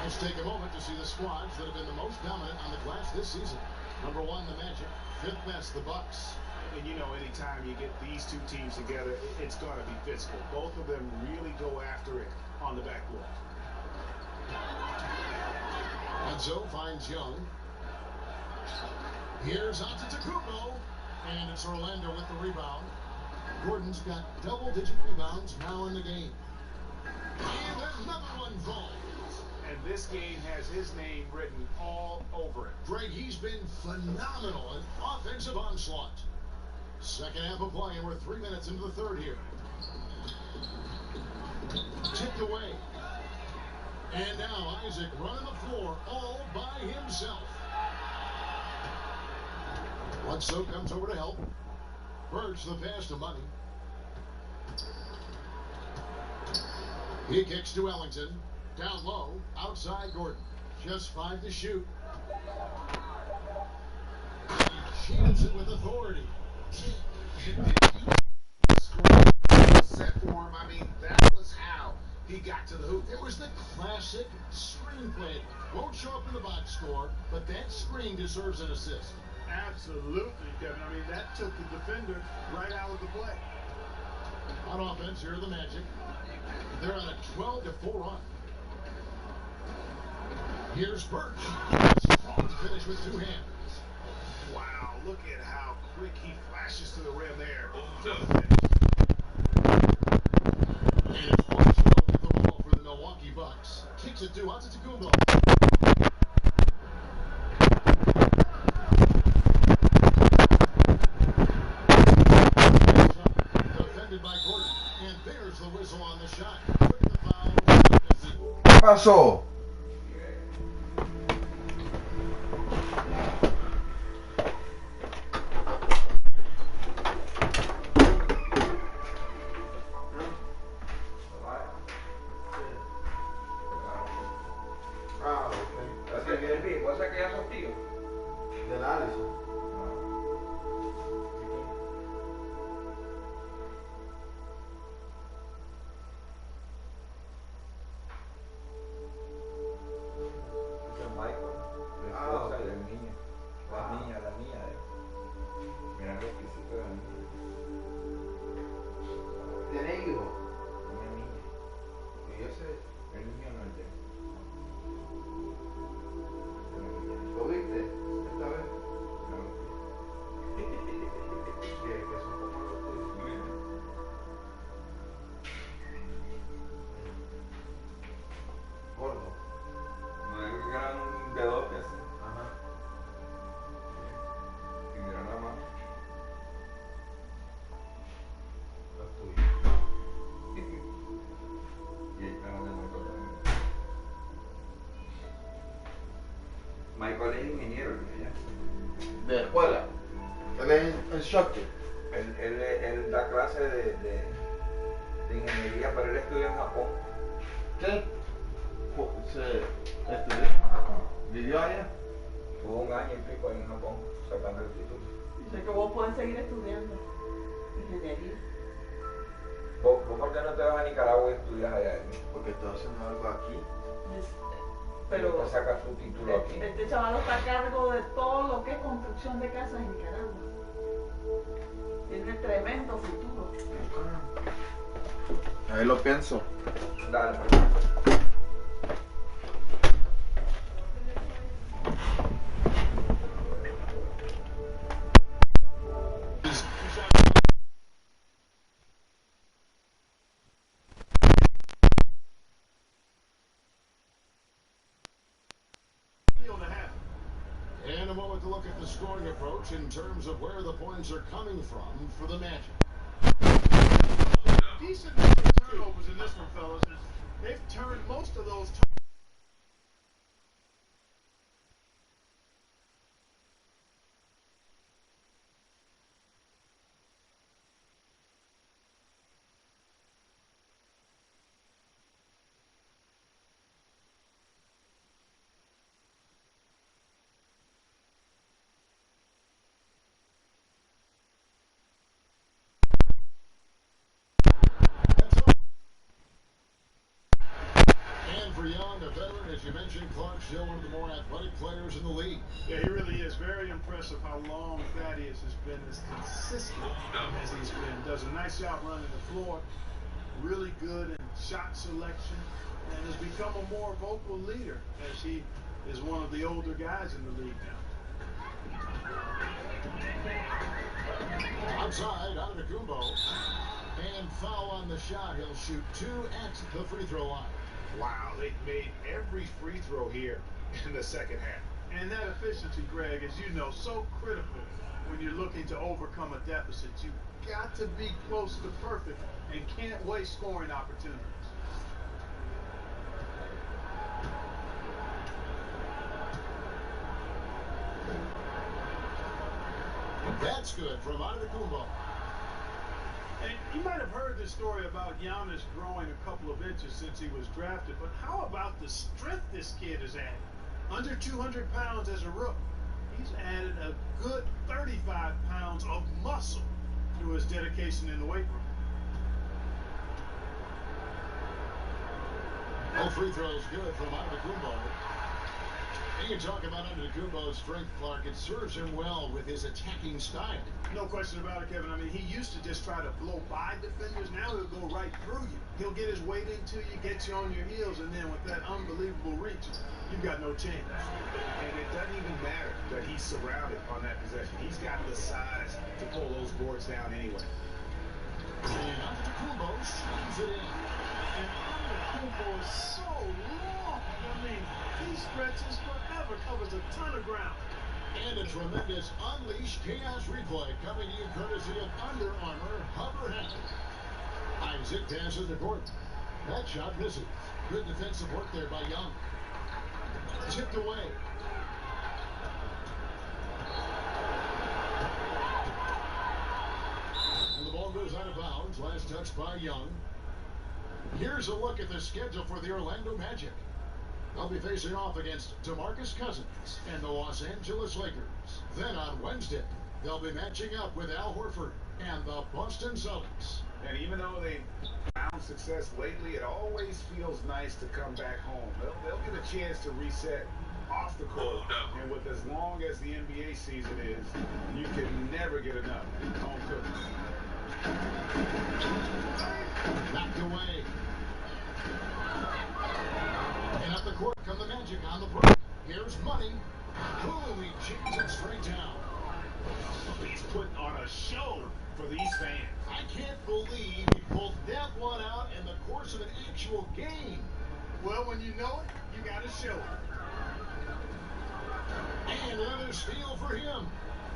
Let's take a moment to see the squads that have been the most dominant on the glass this season. Number 1, the Magic. 5th best, the Bucks. And you know, anytime you get these two teams together, it's going to be physical. Both of them really go after it on the backboard. Bledsoe finds Young. Here's Antetokounmpo, and it's Orlando with the rebound. Gordon's got double-digit rebounds now in the game. And another one falls. And this game has his name written all over it. Greg, he's been phenomenal in offensive onslaught. Second half of play, and we're 3 minutes into the third here. Tipped away. And now Isaac running the floor all by himself. Bledsoe comes over to help. Birch the pass to Money. He kicks to Ellington. Down low, outside Gordon. Just 5 to shoot. He shields it with authority. Set for him. I mean, that was how he got to the hoop. It was the classic screen play. Won't show up in the box score, but that screen deserves an assist. Absolutely, Kevin. I mean, that took the defender right out of the play. On offense, here are the Magic. They're on a 12-4 run. Here's Birch. Strong finish with 2 hands. Wow, look at how quick he flashes to the rim there. And it's Bledsoe with the ball for the Milwaukee Bucks. Kicks it to Antetokounmpo. Defended by Gordon. And there's the whistle on the shot. Quick the foul. Pasó. colegio de ingenieros allá. ¿De escuela? Él es instructor. Él da clase de ingeniería, pero él estudió en Japón. ¿Qué? Se estudió en Japón. ¿Vivió allá? Tuvo 1 año y pico en Japón, sacando el título. O sea que vos podés seguir estudiando ingeniería. ¿Vos por qué no te vas a Nicaragua y estudias allá? Porque estoy haciendo algo aquí. Pero te sacas tu título aquí. Este chaval está a cargo de todo lo que es construcción de casas en Nicaragua. Tiene tremendo futuro. Ahí lo pienso. Dale. And a moment to look at the scoring approach in terms of where the points are coming from for the Magic. Decent number of turnovers in this one, fellas. They've turned most of those For Young, a veteran, as you mentioned, Clark still one of the more athletic players in the league. Yeah, he really is. Very impressive how long Thaddeus has been as consistent as he's been. Does a nice job running the floor. Really good in shot selection. And has become a more vocal leader as he is one of the older guys in the league now. Outside, Antetokounmpo. And foul on the shot. He'll shoot 2 at the free throw line. Wow, they've made every free throw here in the second half. And that efficiency, Greg, as you know, so critical when you're looking to overcome a deficit. You've got to be close to perfect and can't waste scoring opportunities. That's good from Antetokounmpo. And you might have heard this story about Giannis growing a couple of inches since he was drafted, but how about the strength this kid has added? Under 200 pounds as a rookie. He's added a good 35 pounds of muscle through his dedication in the weight room. All free throws good from Antetokounmpo. And you talk about Antetokounmpo's strength, Clark. It serves him well with his attacking style. No question about it, Kevin. I mean, he used to just try to blow by defenders. Now he'll go right through you. He'll get his weight into you, get you on your heels, and then with that unbelievable reach, you've got no chance. And it doesn't even matter that he's surrounded on that possession. He's got the size to pull those boards down anyway. And Antetokounmpo slams it in. And Antetokounmpo is so long. I mean, he stretches forever, covers a ton of ground. And a tremendous Unleash Chaos replay coming to you courtesy of Under Armour Hover Hat. Isaac passes the court. That shot misses. Good defensive work there by Young. Tipped away. And the ball goes out of bounds. Last touch by Young. Here's a look at the schedule for the Orlando Magic. They'll be facing off against DeMarcus Cousins and the Los Angeles Lakers. Then on Wednesday, they'll be matching up with Al Horford and the Boston Celtics. And even though they've found success lately, it always feels nice to come back home. They'll get a chance to reset off the court. And with as long as the NBA season is, you can never get enough home cooking. Knocked away. And up the court come the Magic on the break. Here's Money. Boom, he jams it straight down. He's putting on a show for these fans. I can't believe he pulled that one out in the course of an actual game. Well, when you know it, you got to show it. And another steal for him.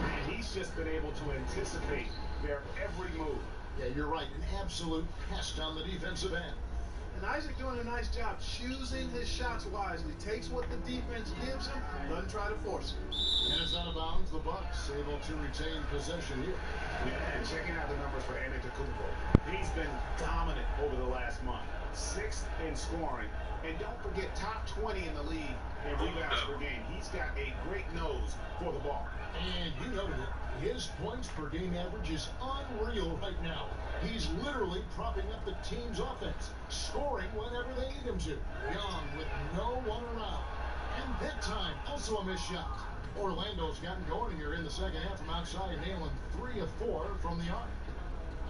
And he's just been able to anticipate their every move. Yeah, you're right. An absolute pest on the defensive end. And Isaac doing a nice job choosing his shots wisely. Takes what the defense gives him, doesn't try to force it. And it's out of bounds. The Bucks able to retain possession here. Yeah, and checking out the numbers for Antetokounmpo. He's been dominant over the last month. 6th in scoring. And don't forget, top 20 in the league in rebounds per game. He's got a great nose for the ball. And you noted it. His points per game average is unreal right now. He's literally propping up the team's offense, scoring whenever they need him to. Young with no one around. And that time, also a missed shot. Orlando's gotten going here in the second half from outside, nailing 3 of 4 from the arc.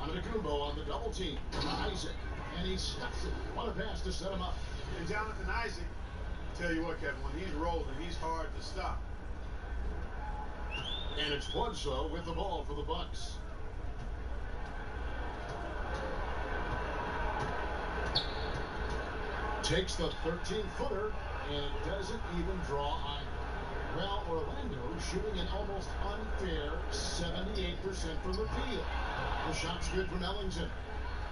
Antetokounmpo on the double team. Isaac. And he stuffs it. What a pass to set him up. And Jonathan Isaac, tell you what, Kevin, when he's rolling, he's hard to stop. And it's Bledsoe with the ball for the Bucks. Takes the 13-footer and doesn't even draw either. Well, Orlando shooting an almost unfair 78% from the field. The shot's good from Ellington.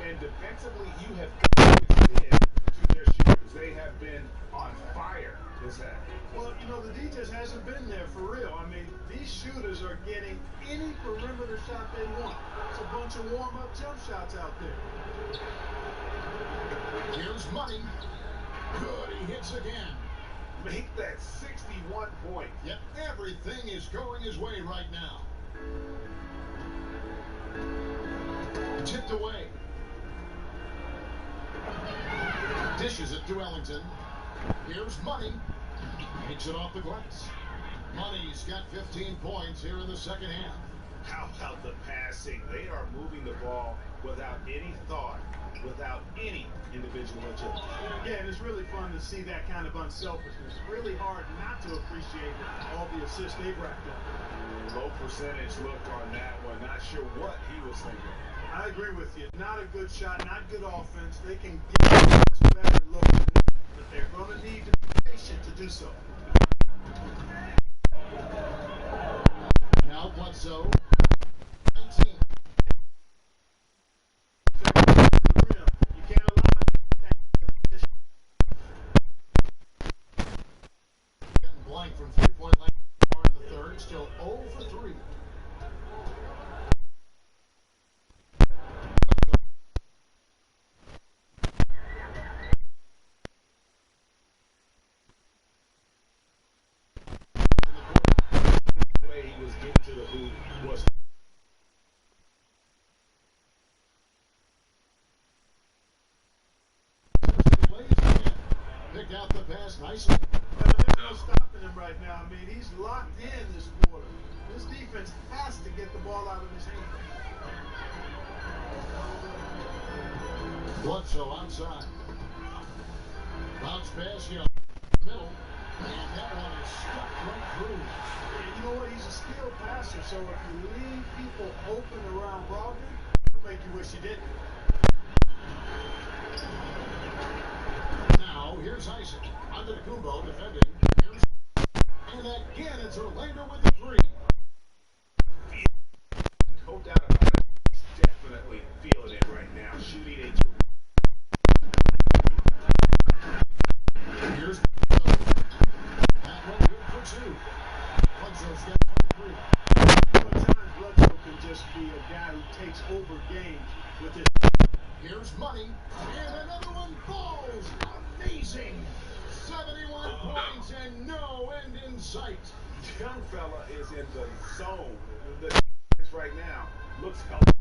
And defensively, you have got to extend to their shooters. They have been on fire this half. Well, you know, the D just hasn't been there for real. I mean, these shooters are getting any perimeter shot they want. It's a bunch of warm-up jump shots out there. Here's Money. Good, he hits again. Make that 61 points. Yep, everything is going his way right now. Tipped away. Dishes it to Ellington. Here's Money. Takes it off the glass. Money's got 15 points here in the second half. How about the passing? They are moving the ball without any thought, without any individual agility. Yeah, and it's really fun to see that kind of unselfishness. Really hard not to appreciate all the assists they've racked up. Low percentage look on that one. Not sure what he was thinking. I agree with you. Not a good shot, not good offense. They can get a much better look, but they're going to need to be patient to do so. Now Bledsoe. 19. You can't allow it. Getting blank from 3-point line in the third. Still 0 for 3. Pick out the pass nicely. There's no stopping him right now. I mean, he's locked in this quarter. This defense has to get the ball out of his hand. Bledsoe outside. Bounce pass here. Middle. And that one is stuck right through. And you know what? He's a skilled passer, so if you leave people open around Brogdon, it'll make you wish you didn't. Now, here's Isaac. Antetokounmpo defending. And again, it's Orlando with the three. No doubt about it. He's definitely feeling it right now. Shooting a... Here's that one good for 2. Bledsoe's got 23. Sometimes Bledsoe can just be a guy who takes over games with his... Here's Money. And another one falls. Amazing. 71 points and no end in sight. Young fella is in the zone. The right now looks healthy.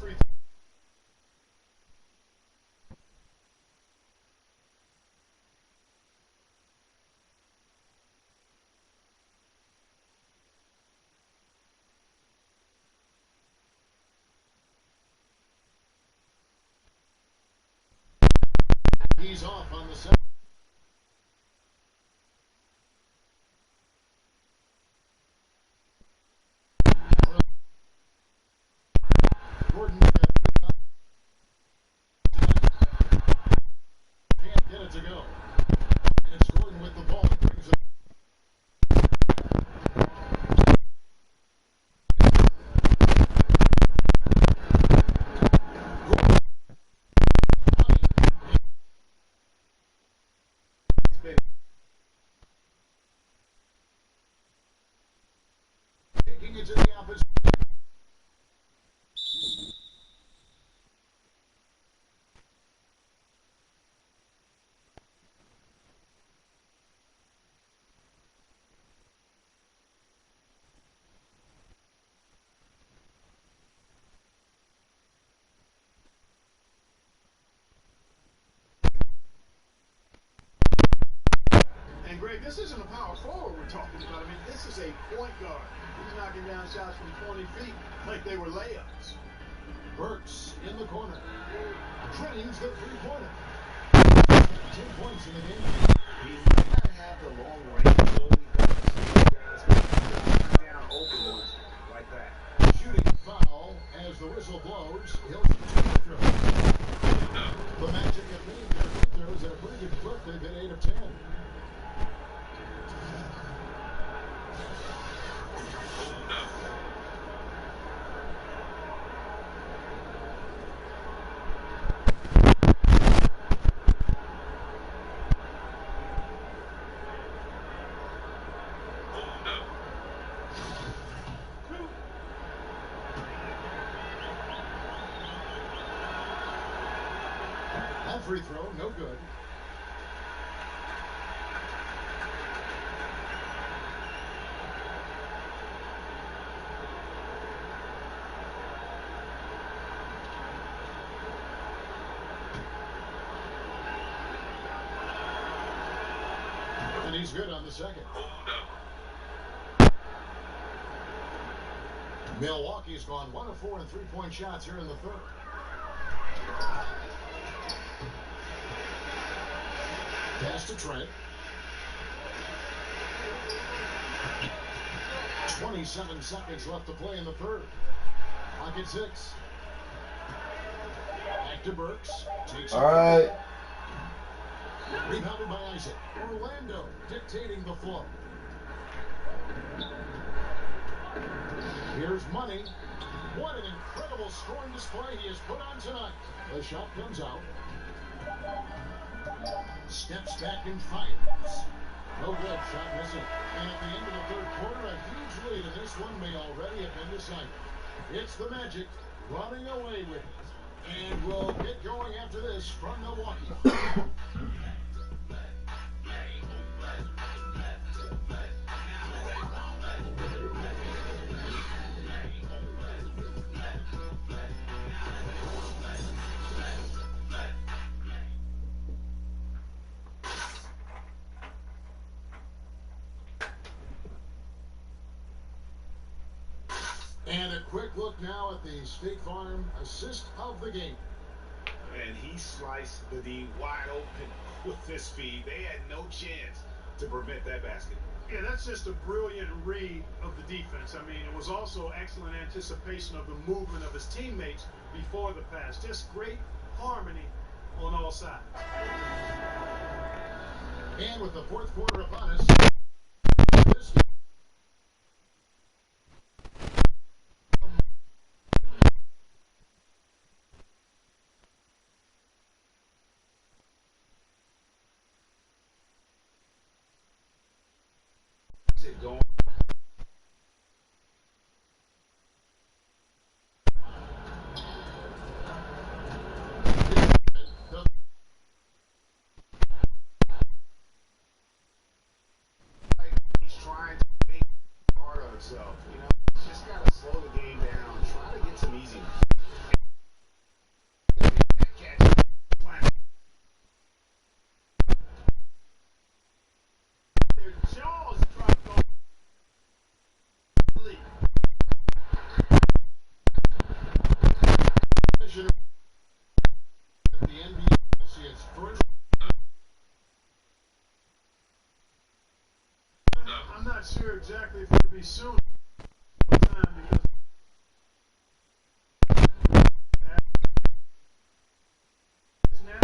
free throw. He's off on the second. Gordon can't get it to go. And it's Gordon with the ball. Brings it. Taking it to the opposite. And Greg, this isn't a power forward we're talking about. I mean, this is a point guard. He's knocking down shots from 20 feet like they were layups. Burks in the corner. Drains the three-pointer. 10 points in the game. He might not have the long range ability, but these guys can knock down open ones like that. Shooting foul as the whistle blows. He'll shoot two free throws. The Magic have made their free throws at a pretty good clip. They've hit 8 of 10. That free throw, no good. And he's good on the second. Milwaukee's gone 1 of 4 in three-point shots here in the third. Pass to Trent. 27 seconds left to play in the third. Clock at 6. Back to Burks. Takes All right. Rebounded by Isaac. Orlando dictating the flow. Here's Money. What an incredible scoring display he has put on tonight. The shot comes out. Steps back and fires. No good. Shot missing. And at the end of the third quarter, a huge lead, and this one may already have been decided. It's the Magic running away with it. And we'll get going after this from Milwaukee. And a quick look now at the State Farm assist of the game. And he sliced the D wide open with this speed. They had no chance to prevent that basket. Yeah, that's just a brilliant read of the defense. I mean, it was also excellent anticipation of the movement of his teammates before the pass. Just great harmony on all sides. And with the fourth quarter upon us, this going. He's trying to exactly if it would be soon. Time because now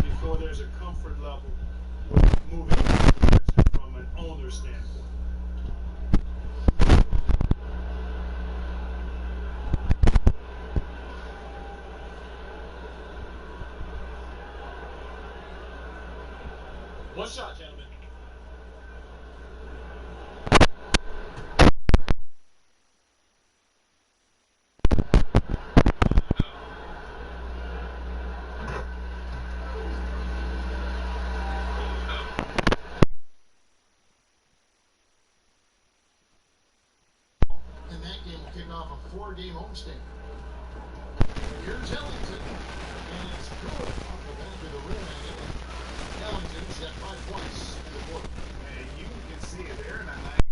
before there's a comfort level with moving in that direction from an owner standpoint. One shot, gentlemen. And that game will kick off a 4-game homestand. Here's Ellington, and it's good off the back of the rim. Ellington's got 5 points in the quarter. And you can see it there in that night.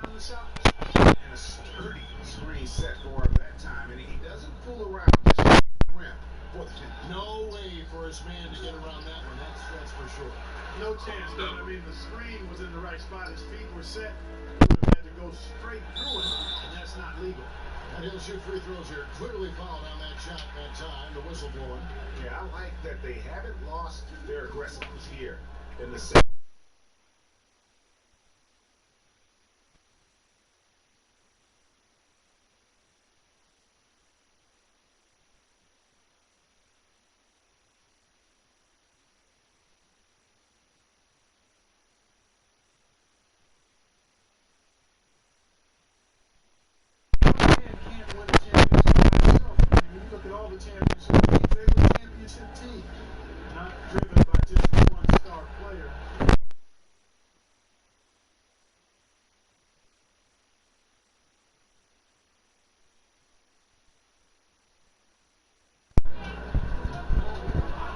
Down the shot. And a sturdy screen set for him that time. And he doesn't fool around. Just shoot the rim for the finish. No way for his man to get around that one. That's for sure. No chance, though. I mean, the screen was in the right spot. His feet were set. He would have had to go straight through it, and that's not legal. And he'll shoot free throws here. Clearly fouled on that shot that time. The whistle blowing. Yeah, I like that they haven't lost their aggressiveness here in the second. Can't win a championship by himself. I mean, when you look at all the championship teams, they were a championship team, not driven by just one star player.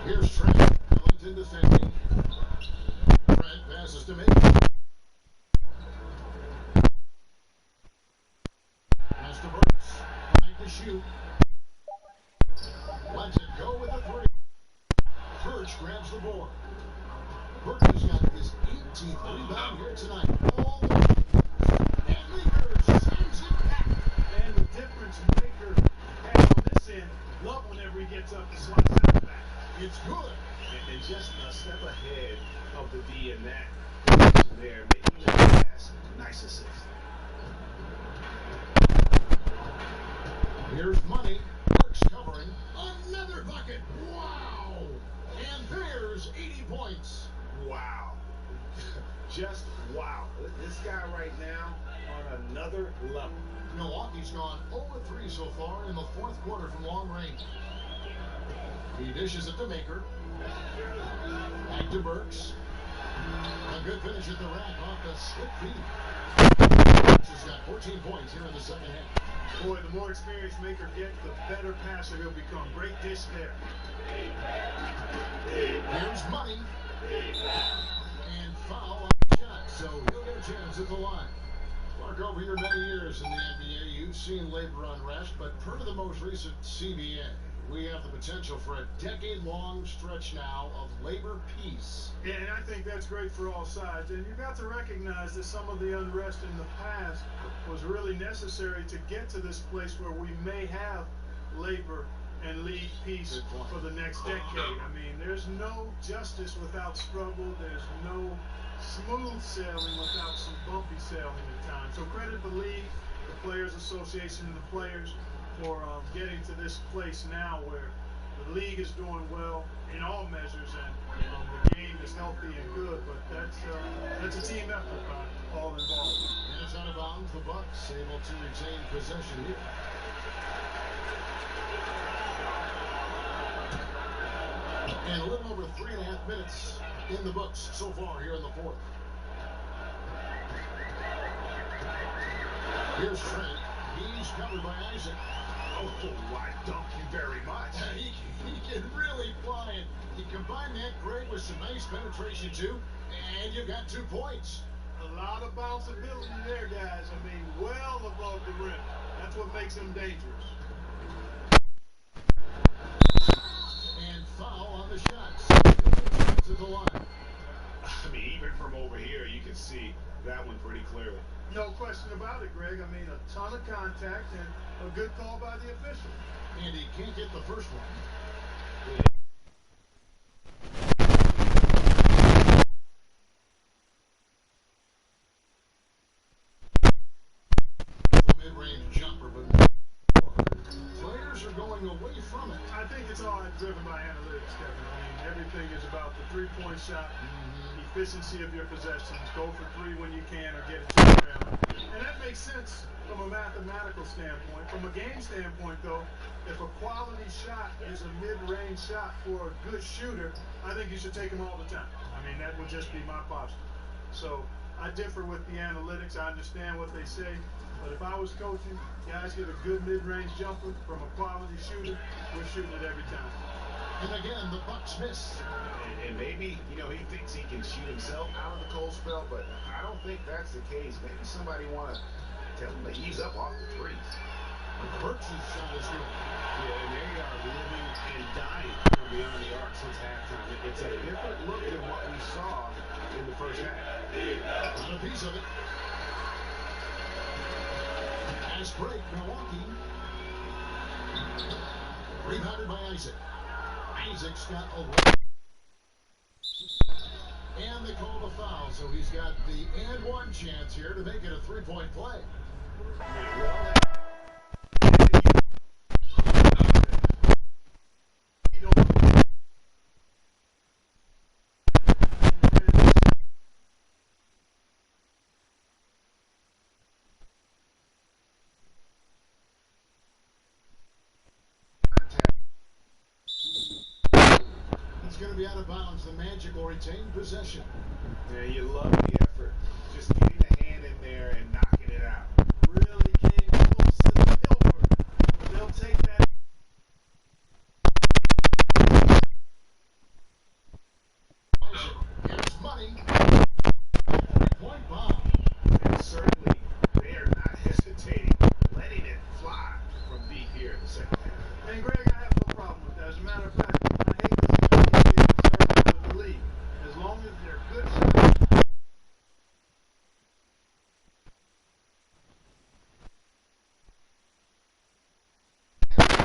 Here's Trent. Ellington defending. Trent passes to me. Pass to Burks. Trying to shoot. Lets it go with a 3. Birch grabs the board. Burks has got his 18th rebound here tonight. All the way. And Lakers sends it back. And the difference Baker had on this end, love whenever he gets up and slides out back. It's good. And just a step ahead of the D in that position there, making that pass. Nice assist. Here's money. Burks covering. Another bucket. Wow. And there's 80 points. Wow. Just wow. This guy right now on another level. Milwaukee's gone 0-3 so far in the 4th quarter from long range. He dishes it to Maker. Back to Burks. A good finish at the rack off the slip feed. Burks has got 14 points here in the second half. Boy, the more experienced Maker gets, the better passer he'll become. Great dish there. Here's money. And foul on the shot, so he'll get a chance at the line. Mark, over your many years in the NBA, you've seen labor unrest, but per the most recent CBA, we have the potential for a decade-long stretch now of labor peace. Yeah, and I think that's great for all sides. And you've got to recognize that some of the unrest in the past was really necessary to get to this place where we may have labor and league peace for the next decade. I mean, there's no justice without struggle. There's no smooth sailing without some bumpy sailing at times. So credit the league, the Players Association, and the players for getting to this place now where the league is doing well in all measures, and the game is healthy and good. But that's a team effort by all involved. And it's out of bounds. The Bucks able to retain possession here. And a little over 3.5 minutes in the books so far here in the 4th. Here's Trent. He's covered by Isaac. Oh, why, thank you very much. He can really fly it. You combine that great with some nice penetration, too, and you've got 2 points. A lot of bounceability there, guys. I mean, well above the rim. That's what makes him dangerous. And foul on the shot. So to the line. I mean, even from over here, you can see that one pretty clearly. No question about it, Greg. I mean, a ton of contact and a good call by the official. And he can't get the first one. Mid-range jumper, but players are going away from it. I think it's all driven by analytics, Kevin. I mean, everything is about the three-point shot, efficiency of your possessions, go for 3 when you can or get it to the rim. And that makes sense from a mathematical standpoint. From a game standpoint, though, if a quality shot is a mid-range shot for a good shooter, I think you should take them all the time. I mean, that would just be my posture. So I differ with the analytics. I understand what they say. But if I was coaching, guys get a good mid-range jumper from a quality shooter, we're shooting it every time. And again, the Bucks miss. And maybe, he thinks he can shoot himself out of the cold spell, but I don't think that's the case. Maybe somebody want to tell him to ease up off the threes. Burks' shot is good. Yeah, and they are living and dying from beyond the arc since halftime. It's a different look than what we saw in the first half. Got a piece of it. Fast break, Milwaukee. Rebounded by Isaac. Isaac's got a one. And they call the foul, so he's got the and one chance here to make it a 3-point play. He's going to be out of bounds. The Magic will retain possession. Yeah, you love the effort. Just getting a hand in there and knocking it out. Really came close to the Pilfer. They'll take that. Here's money. 3-point bomb. And certainly, they are not hesitating, letting it fly from deep here in the second half. And Greg, I have no problem with that. As a matter of fact, I hate this is what the conservative of the league. As long as they're good shots.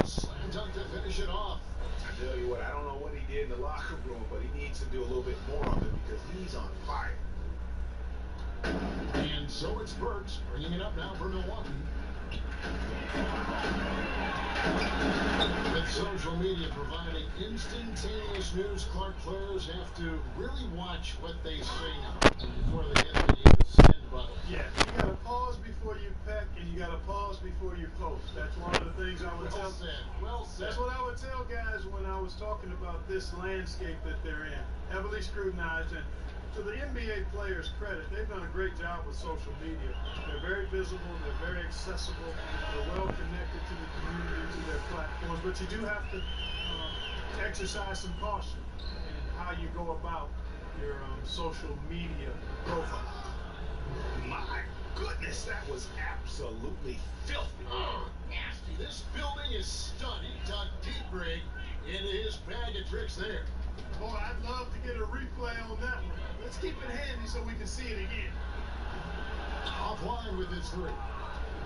Slam dunk to finish it off. I tell you what, I don't know what he did in the locker room, but he needs to do a little bit more of it because he's on fire. And so it's Burks bringing it up now for Milwaukee. With social media providing instantaneous news, Clark, players have to really watch what they say now before they hit the send button. Yeah, you gotta pause before you peck, and you gotta pause before you post. That's one of the things I would tell. Well said. That's what I would tell guys when I was talking about this landscape that they're in. Heavily scrutinized, and to the NBA players' credit, they've done a great job with social media. They're very visible, they're very accessible, they're well connected to the community, to their platforms, but you do have to exercise some caution in how you go about your social media profile. My goodness, that was absolutely filthy. Oh, nasty. This building is stunning. Dug deep, Greg, into his bag of tricks there. Boy, I'd love to get a replay on that one. Let's keep it handy so we can see it again. Offline with his 3.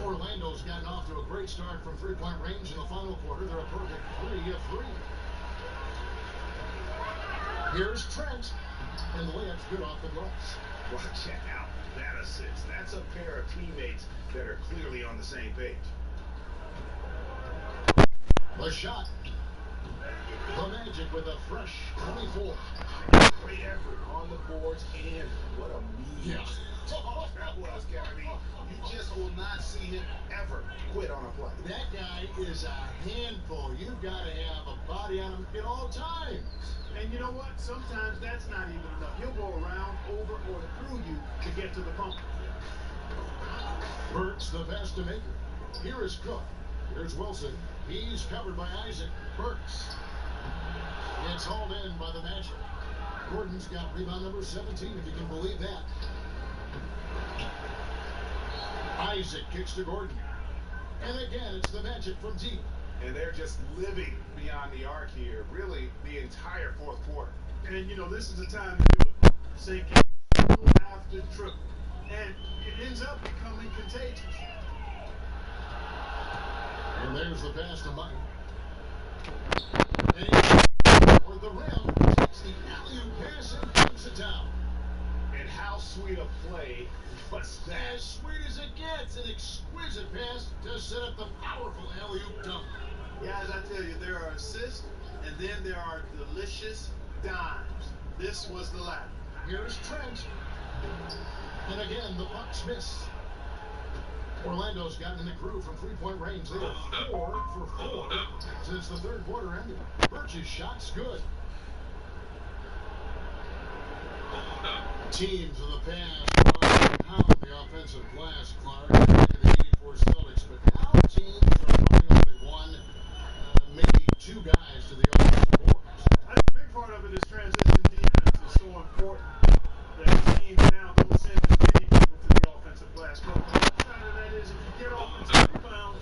Orlando's gotten off to a great start from 3-point range in the final quarter. They're a perfect 3 of 3. Here's Trent, and the layup's good off the glass. Watch out, that assist. That's a pair of teammates that are clearly on the same page. The shot. The Magic with a fresh 24. Great effort on the boards, and what a mean that was, Gabby. You just will not see him ever quit on a play. That guy is a handful. You've got to have a body on him at all times. And you know what? Sometimes that's not even enough. He'll go around, over, or through you to get to the pump. Burks the best to make it. Here is Cook. Here's Wilson. He's covered by Isaac. Burks. It's hauled in by the Magic. Gordon's got rebound number 17, if you can believe that. Isaac kicks to Gordon. And again, it's the Magic from deep. And they're just living beyond the arc here, really, the entire fourth quarter. And, you know, this is the time to do it. Say triple after triple. And it ends up becoming contagious. And there's the pass to Mike. And he, or the rim, takes the alley-oop pass and puts it down. And how sweet a play was that? As sweet as it gets, an exquisite pass to set up the powerful alley-oop dunk. Guys, I tell you, there are assists, and then there are delicious dimes. This was the latter. Here's Trent. And again, the Bucks miss. Orlando's gotten in the groove from three-point range. They are 4 for 4 since the third quarter ended. Birch's shot's good. Teams in the past pound the offensive glass, Clark, the 84 Celtics, but now teams are running only one, maybe two guys to the offensive boards. I think a big part of it is transition defense is so important that teams now don't send as many people to the offensive glass. But the other side of that is if you get offensive rebounds,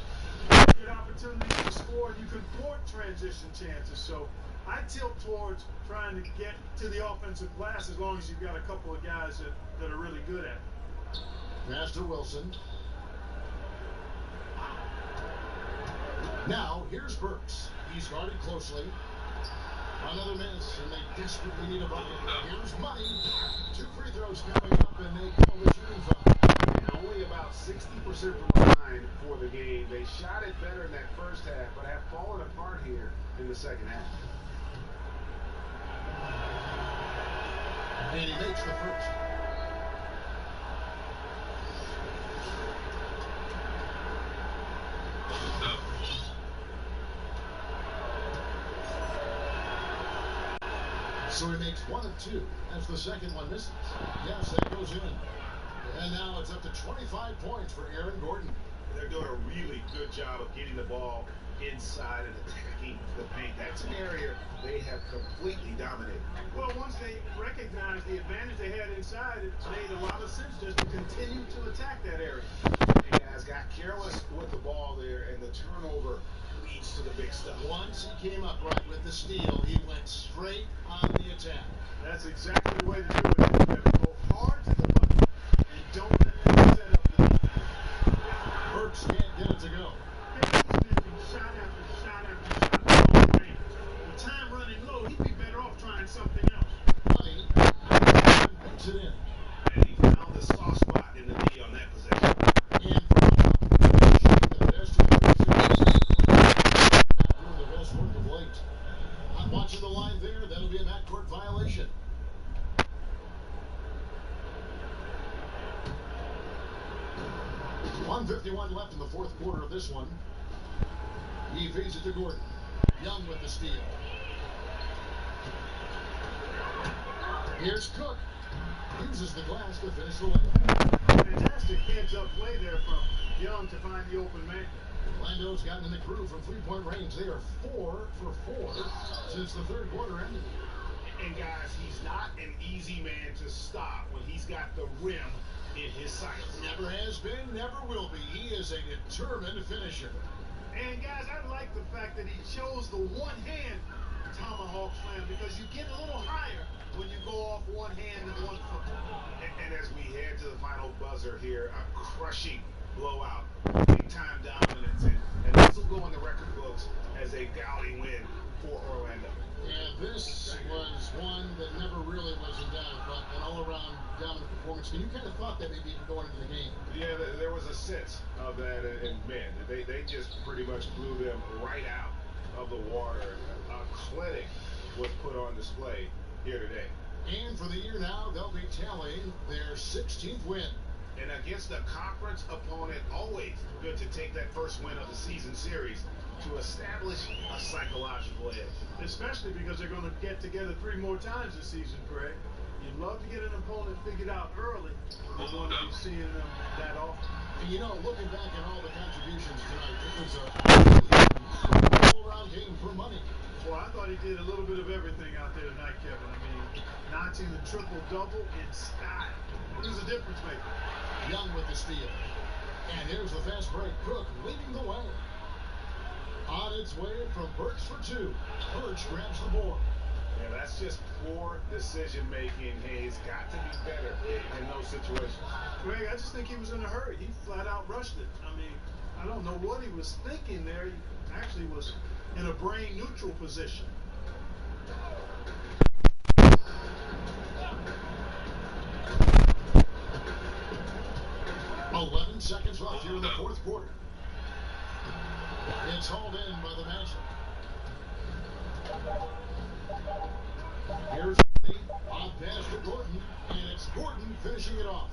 you get opportunities to score, and you can thwart transition chances. So I tilt towards trying to get to the offensive glass as long as you've got a couple of guys that are really good at it. Pass to Wilson. Now, here's Burks. He's guarded closely. Another miss, and they desperately need a bucket. Here's Money. 2 free throws coming up, and they call the shooting foul. And only about 60% from the line for the game. They shot it better in that first half, but have fallen apart here in the second half. And he makes the first. So he makes 1 of 2 as the second one misses. Yes, that goes in. And now it's up to 25 points for Aaron Gordon. They're doing a really good job of getting the ball inside and attacking the paint. That's an area they have completely dominated. Well, once they recognized the advantage they had inside, it made a lot of sense just to continue to attack that area. And guys got careless with the ball there, and the turnover leads to the big stuff. Once he came up right with the steal, he went straight on the attack. That's exactly the way to do it. You have to go hard to the bucket and don't let them set up the defense. Burks can't get it to go. Shot after shot after shot from long range. With time running low, he'd be better off trying something else. Money puts it in. And he found the soft spot in the D on that possession. And the pedestrian doing the best work of late. I'm watching the line there. That'll be a backcourt violation. .151 left in the fourth quarter of this one. He feeds it to Gordon. Young with the steal. Here's Cook. Uses the glass to finish the layup. Fantastic heads-up play there from Young to find the open man. Orlando's gotten in the groove from three-point range. They are 4 for 4 since the third quarter ended. And guys, he's not an easy man to stop when he's got the rim in his sights. Never has been, never will be. He is a determined finisher. And guys, I like the fact that he chose the one-hand tomahawk slam because you get a little higher when you go off one hand and one foot. And as we head to the final buzzer here, a crushing blowout, big-time dominance, and this will go in the record books as a gaudy win for Orlando. And this was one that never really was in doubt, but an all-around dominant performance. And you kind of thought that maybe even going into the game. Yeah, there was a sense of that, and man, they just pretty much blew them right out of the water. A clinic was put on display here today. And for the year now, they'll be tallying their 16th win. And against a conference opponent, always good to take that first win of the season series to establish a psychological edge. Especially because they're going to get together 3 more times this season, Craig. You'd love to get an opponent figured out early. You want to be seeing them that often. you know, looking back at all the contributions tonight, it was a all-around game for money. Well, I thought he did a little bit of everything out there tonight, Kevin. I mean, notching the triple-double in style. He was a difference maker. Young with the steal. And here's the fast break. Cook leading the way. On its way from Burks for two. Birch grabs the board. Yeah, that's just poor decision making. Hayes got to be better in those situations. Greg, I just think he was in a hurry. He flat out rushed it. I mean, I don't know what he was thinking there. He actually was in a brain neutral position. Seconds left here in the fourth quarter. It's hauled in by the Magic. Here's on pass to Gordon, and it's Gordon finishing it off.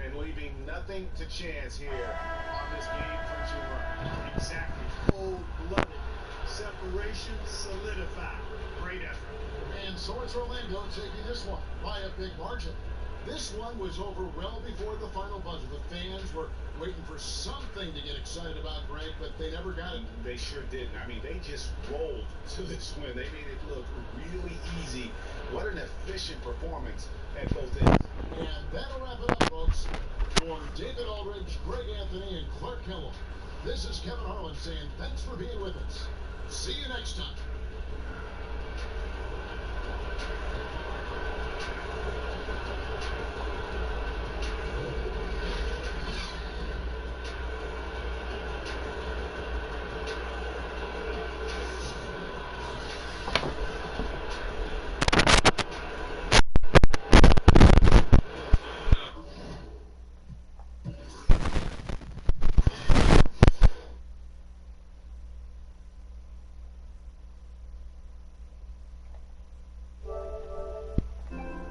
And leaving nothing to chance here on this game-clinching run. Exactly. Cold-blooded. Separation solidified. Great effort. And so it's Orlando taking this one by a big margin. This one was over well before the final buzzer. The fans were waiting for something to get excited about, Greg, but they never got it. They sure didn't. I mean, they just rolled to this win. They made it look really easy. What an efficient performance at both ends. And that'll wrap it up, folks. For David Aldridge, Greg Anthony, and Clark Kellogg, this is Kevin Harlan saying thanks for being with us. See you next time.